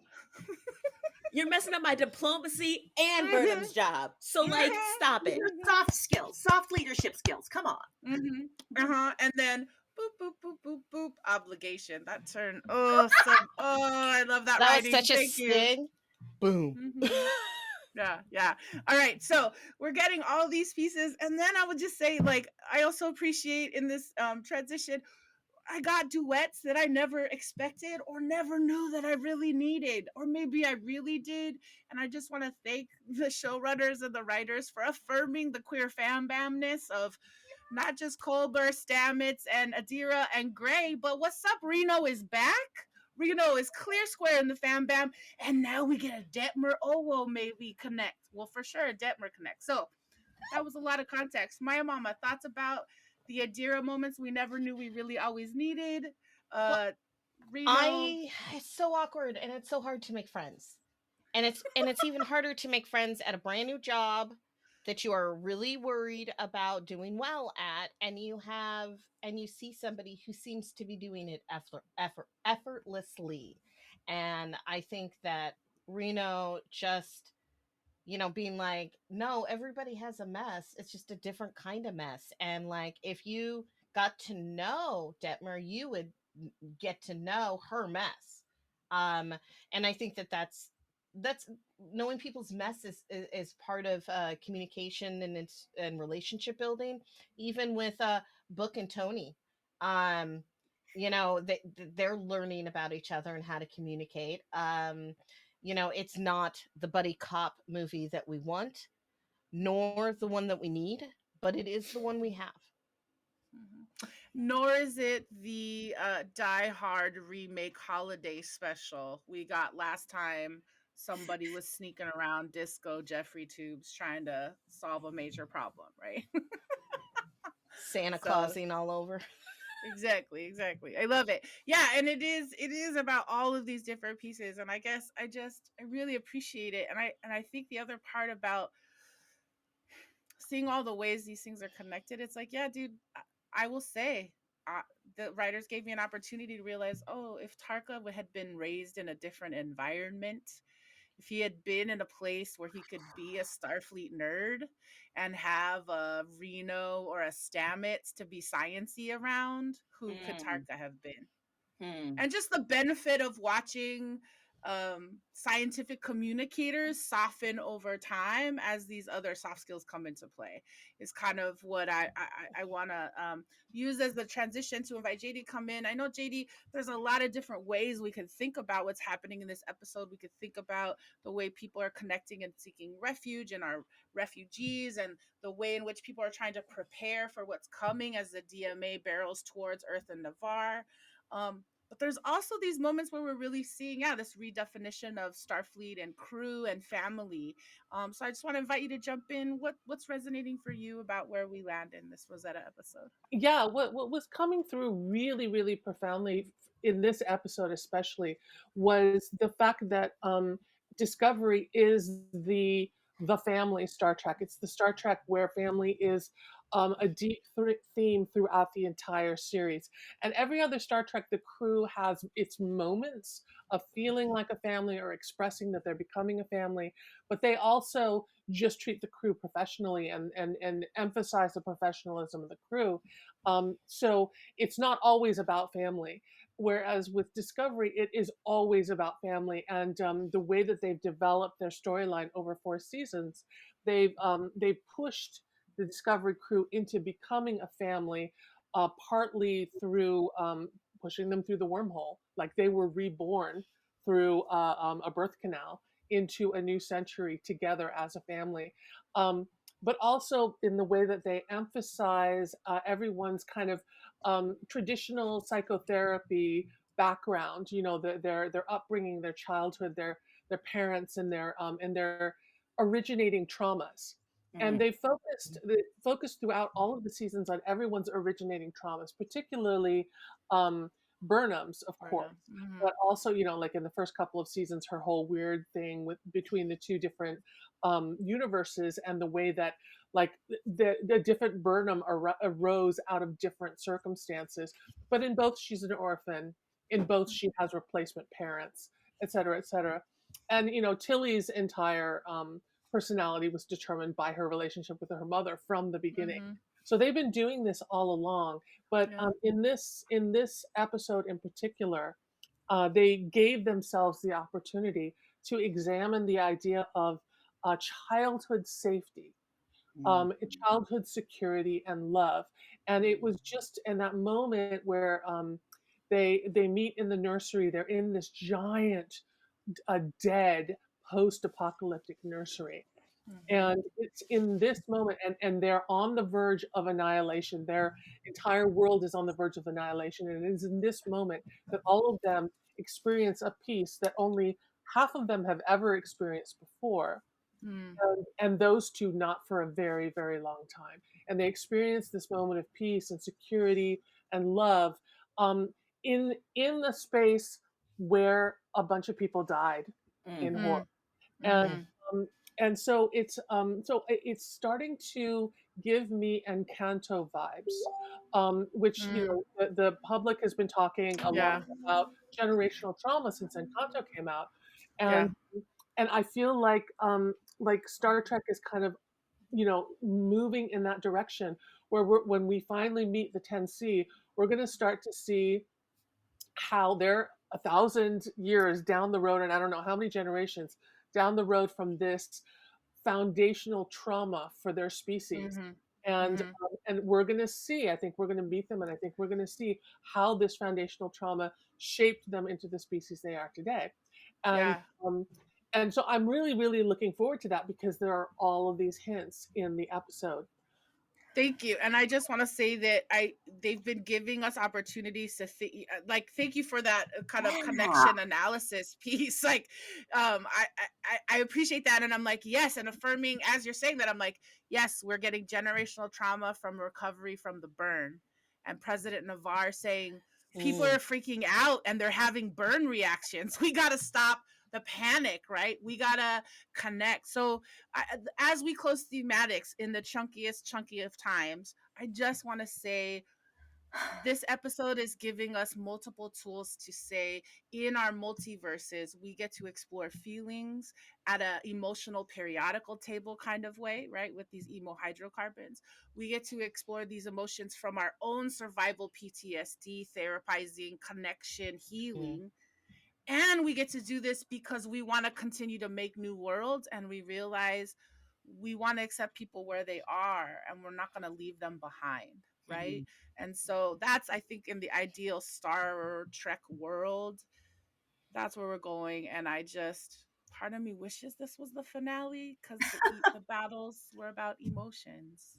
You're messing up my diplomacy and Burnham's job. So, like, stop it. Soft skills, soft leadership skills. Come on. And then boop, boop, boop, boop, boop, obligation. That turn. I love that writing. That was such a Thank you. sting. Boom. Yeah. All right. So we're getting all these pieces. And then I would just say, like, I also appreciate in this transition, I got duets that I never expected or never knew that I really needed, or maybe I really did. And I just want to thank the showrunners and the writers for affirming the queer fan bamness of not just Colbert, Stamets, and Adira and Gray, but what's up, Reno is back. Reno is clear square in the fan bam, and now we get a Detmer Owo maybe connect. Well, for sure, a Detmer connect. So that was a lot of context. Maya Mama, thoughts about the Adira moments we never knew we really always needed? Reno. It's so awkward, and it's so hard to make friends. And it's even harder to make friends at a brand new job that you are really worried about doing well at, and you see somebody who seems to be doing it effortlessly. And I think that Reno just, being like, no, everybody has a mess. It's just a different kind of mess. And like, if you got to know Detmer, you would get to know her mess. And I think that that's knowing people's mess is part of communication and relationship building, even with Book and Tony. They're learning about each other and how to communicate. It's not the buddy cop movie that we want, nor the one that we need, but it is the one we have. Nor is it the Die Hard remake holiday special we got last time somebody was sneaking around disco Jeffrey tubes trying to solve a major problem, right? Santa Clausing all over. Exactly. I love it. Yeah, and it is about all of these different pieces, and I guess I really appreciate it. And I think the other part about seeing all the ways these things are connected, it's like, yeah, dude, I will say, the writers gave me an opportunity to realize, oh, if Tarka had been raised in a different environment, if he had been in a place where he could be a Starfleet nerd and have a Reno or a Stamets to be sciencey around, who could Tarka have been? And just the benefit of watching scientific communicators soften over time as these other soft skills come into play is kind of what I want to use as the transition to invite Jadie to come in. I know, Jadie, there's a lot of different ways we could think about what's happening in this episode. We could think about the way people are connecting and seeking refuge and our refugees, and the way in which people are trying to prepare for what's coming as the DMA barrels towards Earth and Navarre. But there's also these moments where we're really seeing, this redefinition of Starfleet and crew and family. So I just want to invite you to jump in. What's resonating for you about where we land in this Rosetta episode? Yeah, what was coming through really, really profoundly in this episode, especially, was the fact that Discovery is the family Star Trek. It's the Star Trek where family is a deep theme throughout the entire series. And every other Star Trek, the crew has its moments of feeling like a family or expressing that they're becoming a family, but they also just treat the crew professionally and emphasize the professionalism of the crew. So it's not always about family. Whereas with Discovery, it is always about family, and the way that they've developed their storyline over 4 seasons, they've pushed the Discovery crew into becoming a family, partly through pushing them through the wormhole, like they were reborn through a birth canal into a new century together as a family. But also in the way that they emphasize everyone's kind of traditional psychotherapy background, their upbringing, their childhood, their parents, and their originating traumas. And they focused throughout all of the seasons on everyone's originating traumas, particularly Burnham's, of course, but also, like in the first couple of seasons, her whole weird thing with between the two different universes, and the way that, like, the different Burnham arose out of different circumstances. But in both, she's an orphan. In both, she has replacement parents, et cetera, et cetera. And Tilly's entire personality was determined by her relationship with her mother from the beginning. So they've been doing this all along. But in this episode in particular, they gave themselves the opportunity to examine the idea of childhood safety, childhood security, and love. And it was just in that moment where they meet in the nursery. They're in this giant, dead post-apocalyptic nursery. And it's in this moment, and they're on the verge of annihilation. Their entire world is on the verge of annihilation. And it is in this moment that all of them experience a peace that only half of them have ever experienced before. And those two not for a very, very long time. And they experience this moment of peace and security and love, in the space where a bunch of people died in war. And so it's starting to give me Encanto vibes, which the public has been talking a lot about generational trauma since Encanto came out. And I feel like Star Trek is kind of moving in that direction, where when we finally meet the 10C, we're going to start to see how they're 1,000 years down the road, and I don't know how many generations down the road from this foundational trauma for their species. And we're going to see, I think we're going to meet them, and I think we're going to see how this foundational trauma shaped them into the species they are today. And so I'm really, really looking forward to that, because there are all of these hints in the episode. Thank you. And I just want to say that they've been giving us opportunities to thank you for that kind of connection analysis piece. Like, I appreciate that. And I'm like, yes. And affirming, as you're saying that, I'm like, yes, we're getting generational trauma from recovery from the burn. And President Navarre saying people are freaking out and they're having burn reactions. We got to stop the panic, right? We gotta connect. So as we close Thematix in the chunky of times, I just want to say this episode is giving us multiple tools to say, in our multiverses, we get to explore feelings at an emotional periodical table kind of way, right? With these emo hydrocarbons. We get to explore these emotions from our own survival PTSD, therapizing, connection, healing. And we get to do this because we want to continue to make new worlds, and we realize we want to accept people where they are, and we're not going to leave them behind, right? And so that's, I think, in the ideal Star Trek world, that's where we're going. And part of me wishes this was the finale, because the battles were about emotions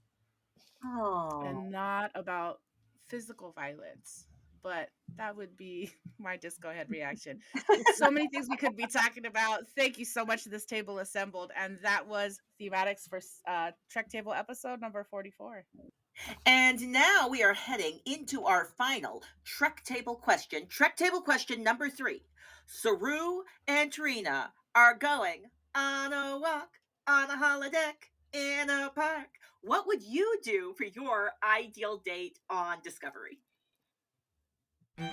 and not about physical violence. but that would be my disco head reaction. So many things we could be talking about. Thank you so much to this table assembled. And that was Thematix for Trek Table episode number 44. And now we are heading into our final Trek Table question. Trek Table question number 3. Saru and T-rina are going on a walk on a holodeck in a park. What would you do for your ideal date on Discovery? Mira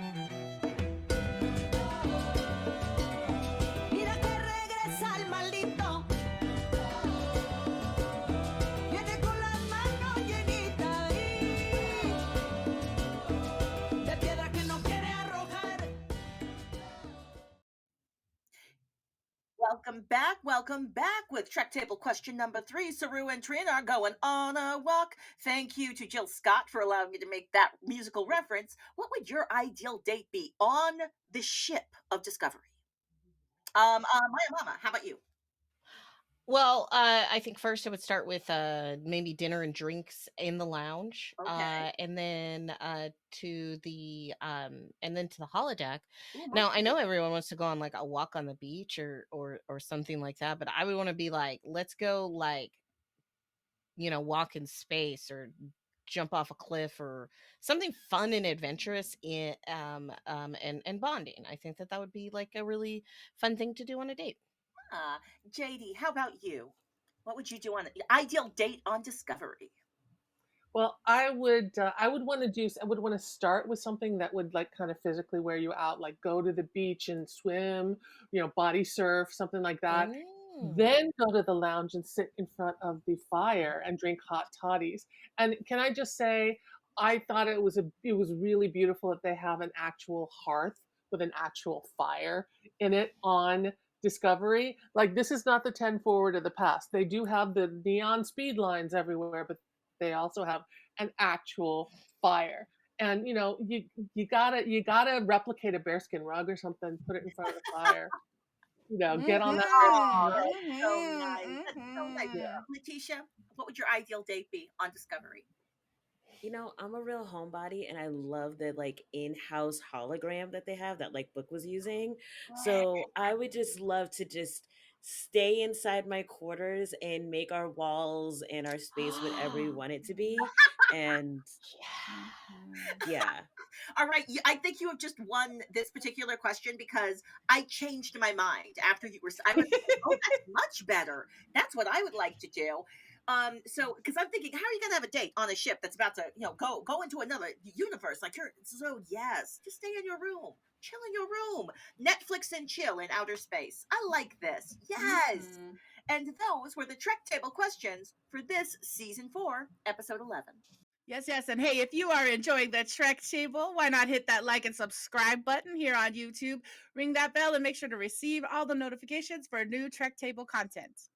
que regresa el maldito. Viene con las manos llenitas de piedra que no quiere arrojar. Welcome back with Trek Table question number 3. Saru and T-rina are going on a walk. Thank you to Jill Scott for allowing me to make that musical reference. What would your ideal date be on the ship of Discovery? Maya Mama, how about you? Well, I think first I would start with maybe dinner and drinks in the lounge, Okay. and then to the holodeck. Ooh, Now I know monkey. everyone wants to go on like a walk on the beach or something like that, but I would want to be like, let's go like walk in space or jump off a cliff or something fun and adventurous and bonding. I think that would be like a really fun thing to do on a date. Jadie, how about you? What would you do on the ideal date on Discovery? Well, I would want to start with something that would like kind of physically wear you out, like go to the beach and swim, body surf, something like that. Mm. Then go to the lounge and sit in front of the fire and drink hot toddies. And can I just say, I thought it was really beautiful that they have an actual hearth with an actual fire in it on Discovery. Like, this is not the 10 forward of the past. They do have the neon speed lines everywhere, but they also have an actual fire. And you gotta replicate a bearskin rug or something, put it in front of the fire. Get on that red Oh, carpet. that's so nice. That's so nice. Yeah. Latisha, what would your ideal date be on Discovery? I'm a real homebody and I love the like in-house hologram that they have that like Book was using. So I would just love to just stay inside my quarters and make our walls and our space whatever we want it to be. And yeah. All right, I think you have just won this particular question because I changed my mind after you were. I was thinking, oh, that's much better. That's what I would like to do. So because I'm thinking, how are you gonna have a date on a ship that's about to, go into another universe? Like, so yes, just stay in your room, chill in your room, Netflix and chill in outer space. I like this. Yes. And those were the Trek Table questions for this season 4, episode 11. Yes, yes. And hey, if you are enjoying the Trek Table, why not hit that like and subscribe button here on YouTube? Ring that bell and make sure to receive all the notifications for new Trek Table content.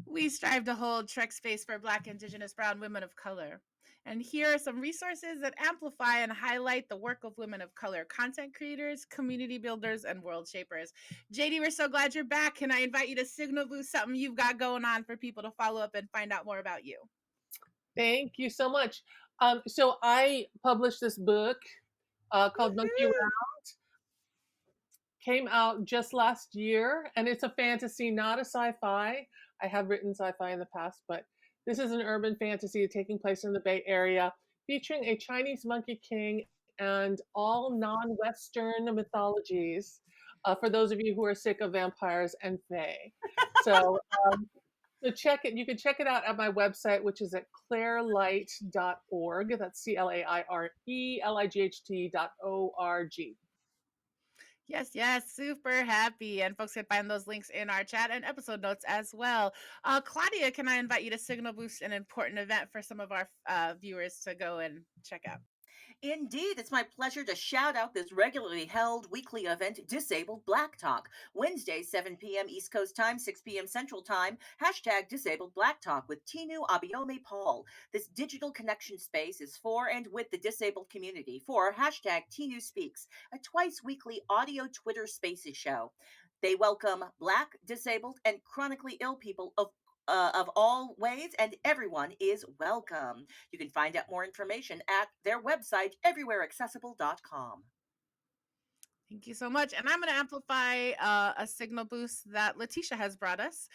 We strive to hold Trek space for Black, Indigenous, Brown women of color. And here are some resources that amplify and highlight the work of women of color, content creators, community builders, and world shapers. Jadie, we're so glad you're back. Can I invite you to signal boost something you've got going on for people to follow up and find out more about you? Thank you so much. So I published this book called Monkey Around. Came out just last year, and it's a fantasy, not a sci-fi. I have written sci-fi in the past, but this is an urban fantasy taking place in the Bay Area, featuring a Chinese monkey king and all non-Western mythologies. For those of you who are sick of vampires and fae, so check it. You can check it out at my website, which is at clairelight.org. That's CLAIRELIGHT.org. Yes, yes, super happy. And folks can find those links in our chat and episode notes as well. Claudia, can I invite you to signal boost an important event for some of our viewers to go and check out? Indeed, it's my pleasure to shout out this regularly held weekly event, Disabled Black Talk. Wednesday, 7 p.m. East Coast Time, 6 p.m. Central Time, hashtag Disabled Black Talk with Tinu Abiome Paul. This digital connection space is for and with the disabled community for hashtag Tinu Speaks, a twice weekly audio Twitter spaces show. They welcome Black, disabled, and chronically ill people of all ways, and everyone is welcome. You can find out more information at their website, everywhereaccessible.com. Thank you so much. And I'm going to amplify a signal boost that Latisha has brought us.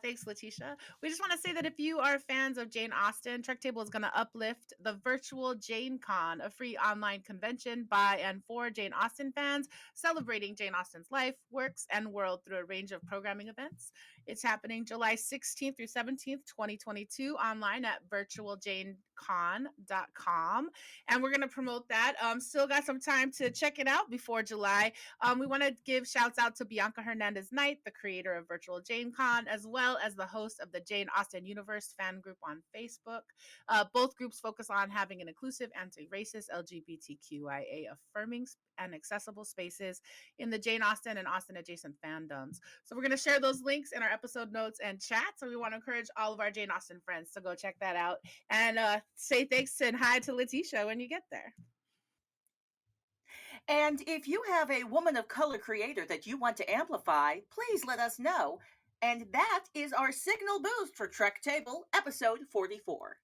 Thanks, Latisha. We just want to say that if you are fans of Jane Austen, Trek Table is going to uplift the virtual Jane Con, a free online convention by and for Jane Austen fans, celebrating Jane Austen's life, works, and world through a range of programming events. It's happening July 16th through 17th, 2022, online at virtualjanecon.com. And we're going to promote that. Still got some time to check it out before July. We want to give shouts out to Bianca Hernandez Knight, the creator of Virtual Jane Con, as well as the host of the Jane Austen Universe fan group on Facebook. Both groups focus on having an inclusive, anti-racist, LGBTQIA affirming and accessible spaces in the Jane Austen and Austen adjacent fandoms. So we're going to share those links in our episode notes and chat. So we want to encourage all of our Jane Austen friends to go check that out and say thanks and hi to Latisha when you get there. And if you have a woman of color creator that you want to amplify, please let us know. And that is our signal boost for Trek Table, episode 44.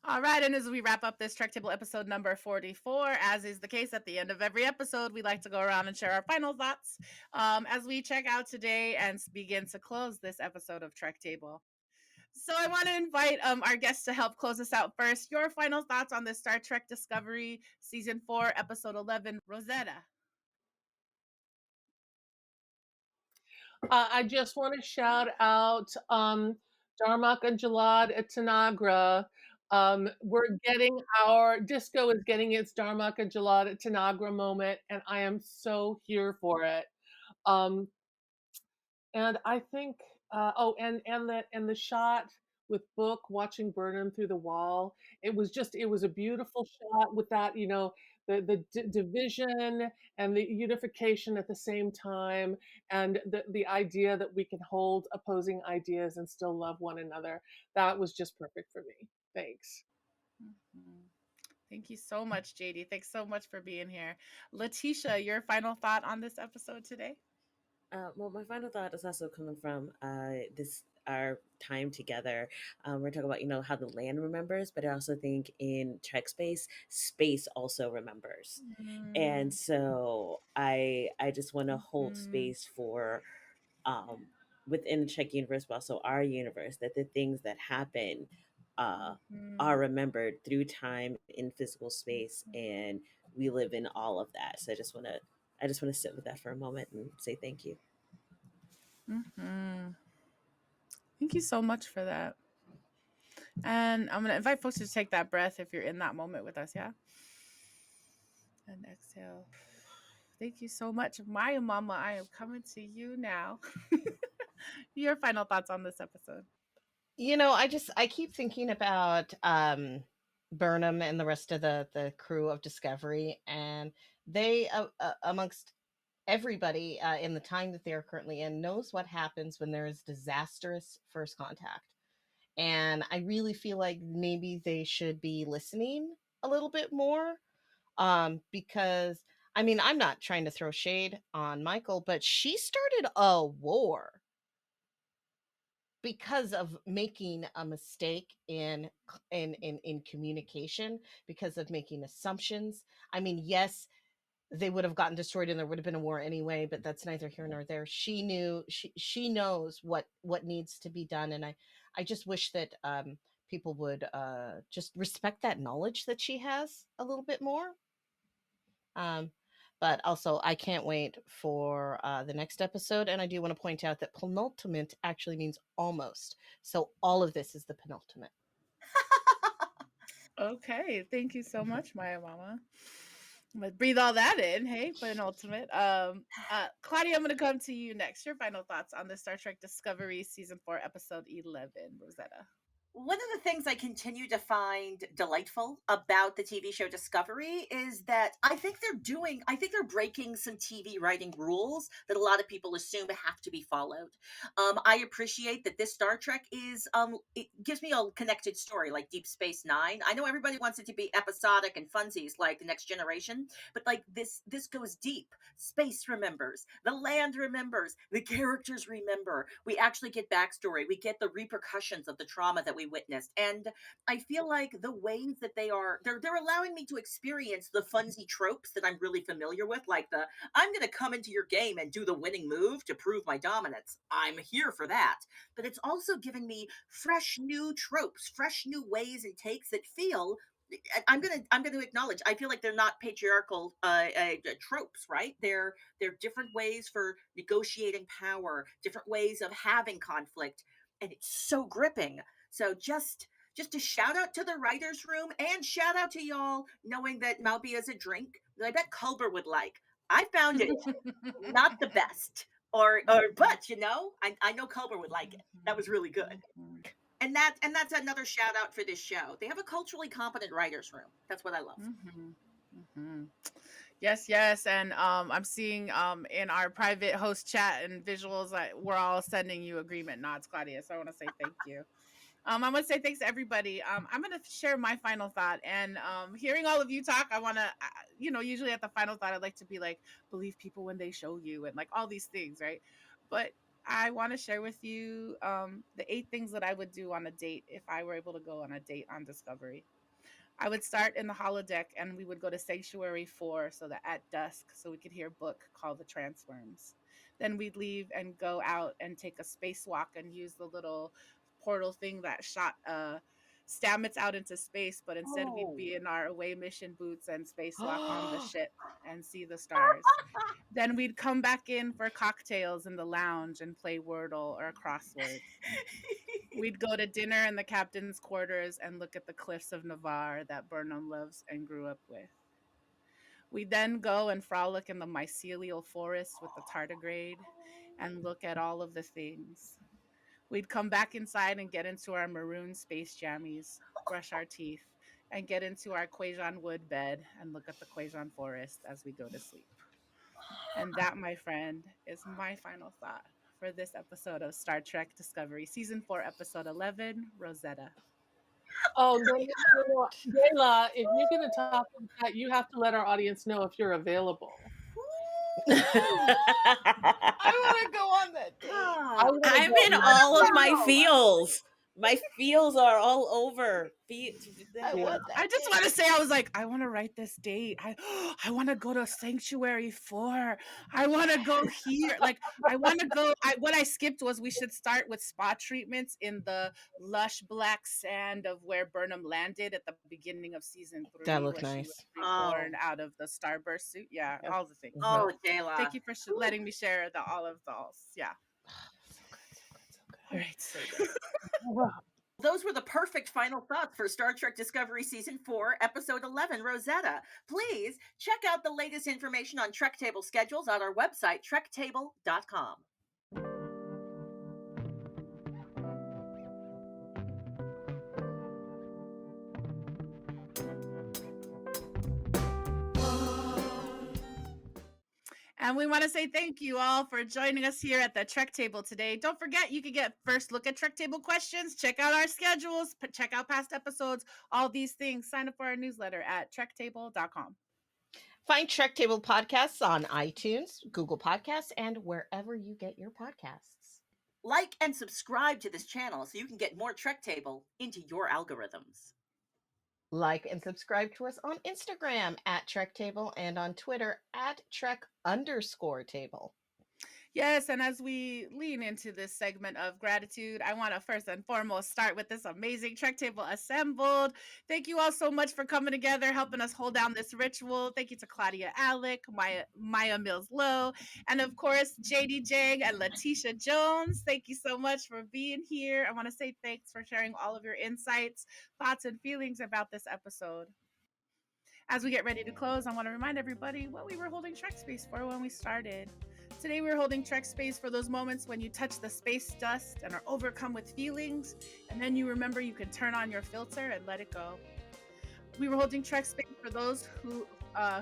All right, and as we wrap up this Trek Table episode number 44, as is the case at the end of every episode, we like to go around and share our final thoughts as we check out today and begin to close this episode of Trek Table. So I want to invite our guests to help close us out first. Your final thoughts on this Star Trek Discovery Season 4, Episode 11, Rosetta. I just want to shout out Darmak and Jalad at Tanagra. We're getting our disco is getting its Darmak and Jalad at Tanagra moment, and I am so here for it. And I think and the shot with Book watching Burnham through the wall. It was a beautiful shot with that, the division and the unification at the same time, and the idea that we can hold opposing ideas and still love one another. That was just perfect for me. Thanks. Mm-hmm. Thank you so much, Jadie. Thanks so much for being here. Latisha, your final thought on this episode today? Well, my final thought is also coming from this our time together. We're talking about how the land remembers, but I also think in Trek space also remembers, and so I just want to hold space for within the Trek universe, but also our universe, that the things that happen are remembered through time in physical space, and we live in all of that. So I just want to sit with that for a moment and say thank you. Mm-hmm. Thank you so much for that. And I'm going to invite folks to take that breath if you're in that moment with us, yeah? And exhale. Thank you so much. Maya Mama, I am coming to you now. Your final thoughts on this episode. I keep thinking about Burnham and the rest of the crew of Discovery, and they amongst everybody in the time that they're currently in knows what happens when there is disastrous first contact. And I really feel like maybe they should be listening a little bit more, because I'm not trying to throw shade on Michael, but she started a war because of making a mistake in communication, because of making assumptions. Yes, they would have gotten destroyed and there would have been a war anyway, but that's neither here nor there. She knows what needs to be done, and I just wish that people would just respect that knowledge that she has a little bit more. But also, I can't wait for the next episode. And I do want to point out that penultimate actually means almost. So all of this is the penultimate. Okay. Thank you so much, Maya Mama. But breathe all that in, hey, penultimate. Claudia, I'm gonna come to you next. Your final thoughts on the Star Trek Discovery Season 4, Episode 11, Rosetta. One of the things I continue to find delightful about the TV show Discovery is that I think they're breaking some TV writing rules that a lot of people assume have to be followed. I appreciate that this Star Trek it gives me a connected story like Deep Space Nine. I know everybody wants it to be episodic and funsies like The Next Generation, but like this goes deep. Space remembers, the land remembers, the characters remember. We actually get backstory. We get the repercussions of the trauma that we witnessed, and I feel like the ways that they're allowing me to experience the funsy tropes that I'm really familiar with, like the I'm going to come into your game and do the winning move to prove my dominance. I'm here for that, but it's also giving me fresh new tropes, fresh new ways and takes that feel I'm gonna acknowledge. I feel like they're not patriarchal tropes, right? They're different ways for negotiating power, different ways of having conflict, and it's so gripping. So just a shout out to the writers' room and shout out to y'all, knowing that Malby is a drink that I bet Culber would like. I found it not the best, but I know Culber would like it. That was really good. And that's another shout out for this show. They have a culturally competent writers' room. That's what I love. Yes, and I'm seeing in our private host chat and visuals that we're all sending you agreement nods, Claudia. So I want to say thank you. I want to say thanks to everybody. I'm going to share my final thought. And hearing all of you talk, I want to, usually at the final thought, I'd like to be like, believe people when they show you and like all these things, right? But I want to share with you the 8 things that I would do on a date if I were able to go on a date on Discovery. I would start in the holodeck and we would go to Sanctuary 4 so that at dusk so we could hear a book called The Transworms. Then we'd leave and go out and take a spacewalk and use the little portal thing that shot Stamets out into space, but instead we'd be in our away mission boots and spacewalk on the ship and see the stars. Then we'd come back in for cocktails in the lounge and play Wordle or crosswords. We'd go to dinner in the captain's quarters and look at the cliffs of Navarre that Burnham loves and grew up with. We'd then go and frolic in the mycelial forest with the tardigrade and look at all of the things. We'd come back inside and get into our maroon space jammies, brush our teeth, and get into our Quajon wood bed and look at the Quajon forest as we go to sleep. And that, my friend, is my final thought for this episode of Star Trek Discovery, Season 4, Episode 11, Rosetta. Oh, no. Gayla, if you're going to talk like that, you have to let our audience know if you're available. I want to go on that date. I'm in all of my feels. My feels are all over. I just want to say, I was like, I want to write this date. I want to go to Sanctuary 4. I want to go here. Like, I want to go. What I skipped was we should start with spa treatments in the lush black sand of where Burnham landed at the beginning of season 3. That looked where nice. She was reborn out of the Starburst suit. Yeah, all the things. Oh, Jayla. Thank you for letting me share all of those. Yeah. All right. So good. Those were the perfect final thoughts for Star Trek Discovery Season 4, Episode 11, Rosetta. Please check out the latest information on Trek Table schedules on our website, trektable.com. And we want to say thank you all for joining us here at the Trek Table today. Don't forget, you can get first look at Trek Table questions, check out our schedules, check out past episodes, all these things. Sign up for our newsletter at trektable.com. Find Trek Table podcasts on iTunes, Google Podcasts, and wherever you get your podcasts. Like and subscribe to this channel so you can get more Trek Table into your algorithms. Like and subscribe to us on Instagram at Trek Table and on Twitter at Trek_Table. Yes, and as we lean into this segment of gratitude, I want to first and foremost start with this amazing Trek Table assembled. Thank you all so much for coming together, helping us hold down this ritual. Thank you to Claudia Alick, Maia Mills Low, and of course, Jadie, Jang, and Latisha Jones. Thank you so much for being here. I want to say thanks for sharing all of your insights, thoughts, and feelings about this episode. As we get ready to close, I want to remind everybody what we were holding Trek Space for when we started. Today we were holding Trek Space for those moments when you touch the space dust and are overcome with feelings, and then you remember you can turn on your filter and let it go. We were holding Trek Space for those who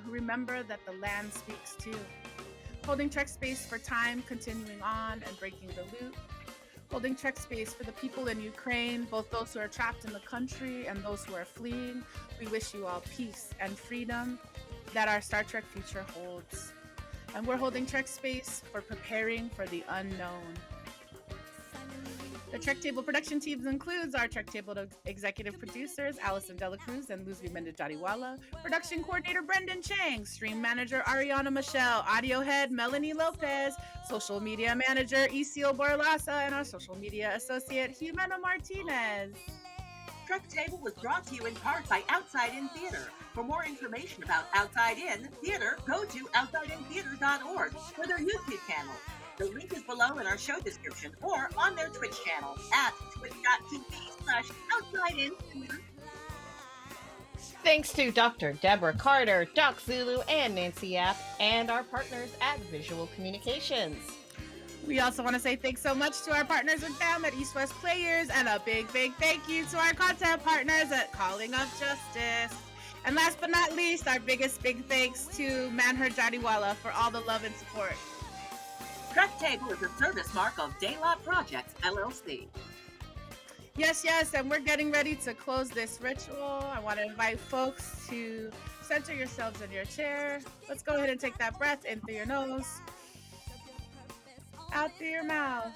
remember that the land speaks too. Holding Trek Space for time continuing on and breaking the loop. Holding Trek Space for the people in Ukraine, both those who are trapped in the country and those who are fleeing. We wish you all peace and freedom that our Star Trek future holds. And we're holding Trek Space for preparing for the unknown. The Trek Table production teams includes our Trek Table executive producers, Alison De La Cruz and Luzvi Mendajadiwala, production coordinator Brendan Chang, stream manager Ariana Michelle, audio head Melanie Lopez, social media manager Isil Borlasa, and our social media associate Jimena Martinez. Trek Table was brought to you in part by Outside In Theater. For more information about Outside In Theater, go to outsideintheater.org for their YouTube channel. The link is below in our show description or on their Twitch channel at twitch.tv/outsideintheater. Thanks to Dr. Deborah Carter, Doc Zulu, and Nancy App, and our partners at Visual Communications. We also want to say thanks so much to our partners with them at East West Players, and a big thank you to our content partners at Calling of Justice. And last but not least, our biggest big thanks to Manhur Jadiwala for all the love and support. Trek Table is a service mark of Daylight Projects, LLC. Yes, and we're getting ready to close this ritual. I want to invite folks to center yourselves in your chair. Let's go ahead and take that breath in through your nose, out through your mouth.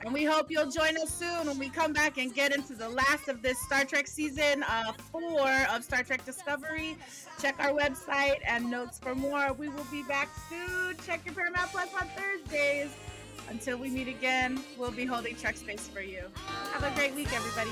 And we hope you'll join us soon when we come back and get into the last of this Star Trek season 4 of Star Trek Discovery. Check our website and notes for more. We will be back soon. Check your Paramount Plus on Thursdays. Until we meet again, we'll be holding Trek Space for you. Have a great week, everybody.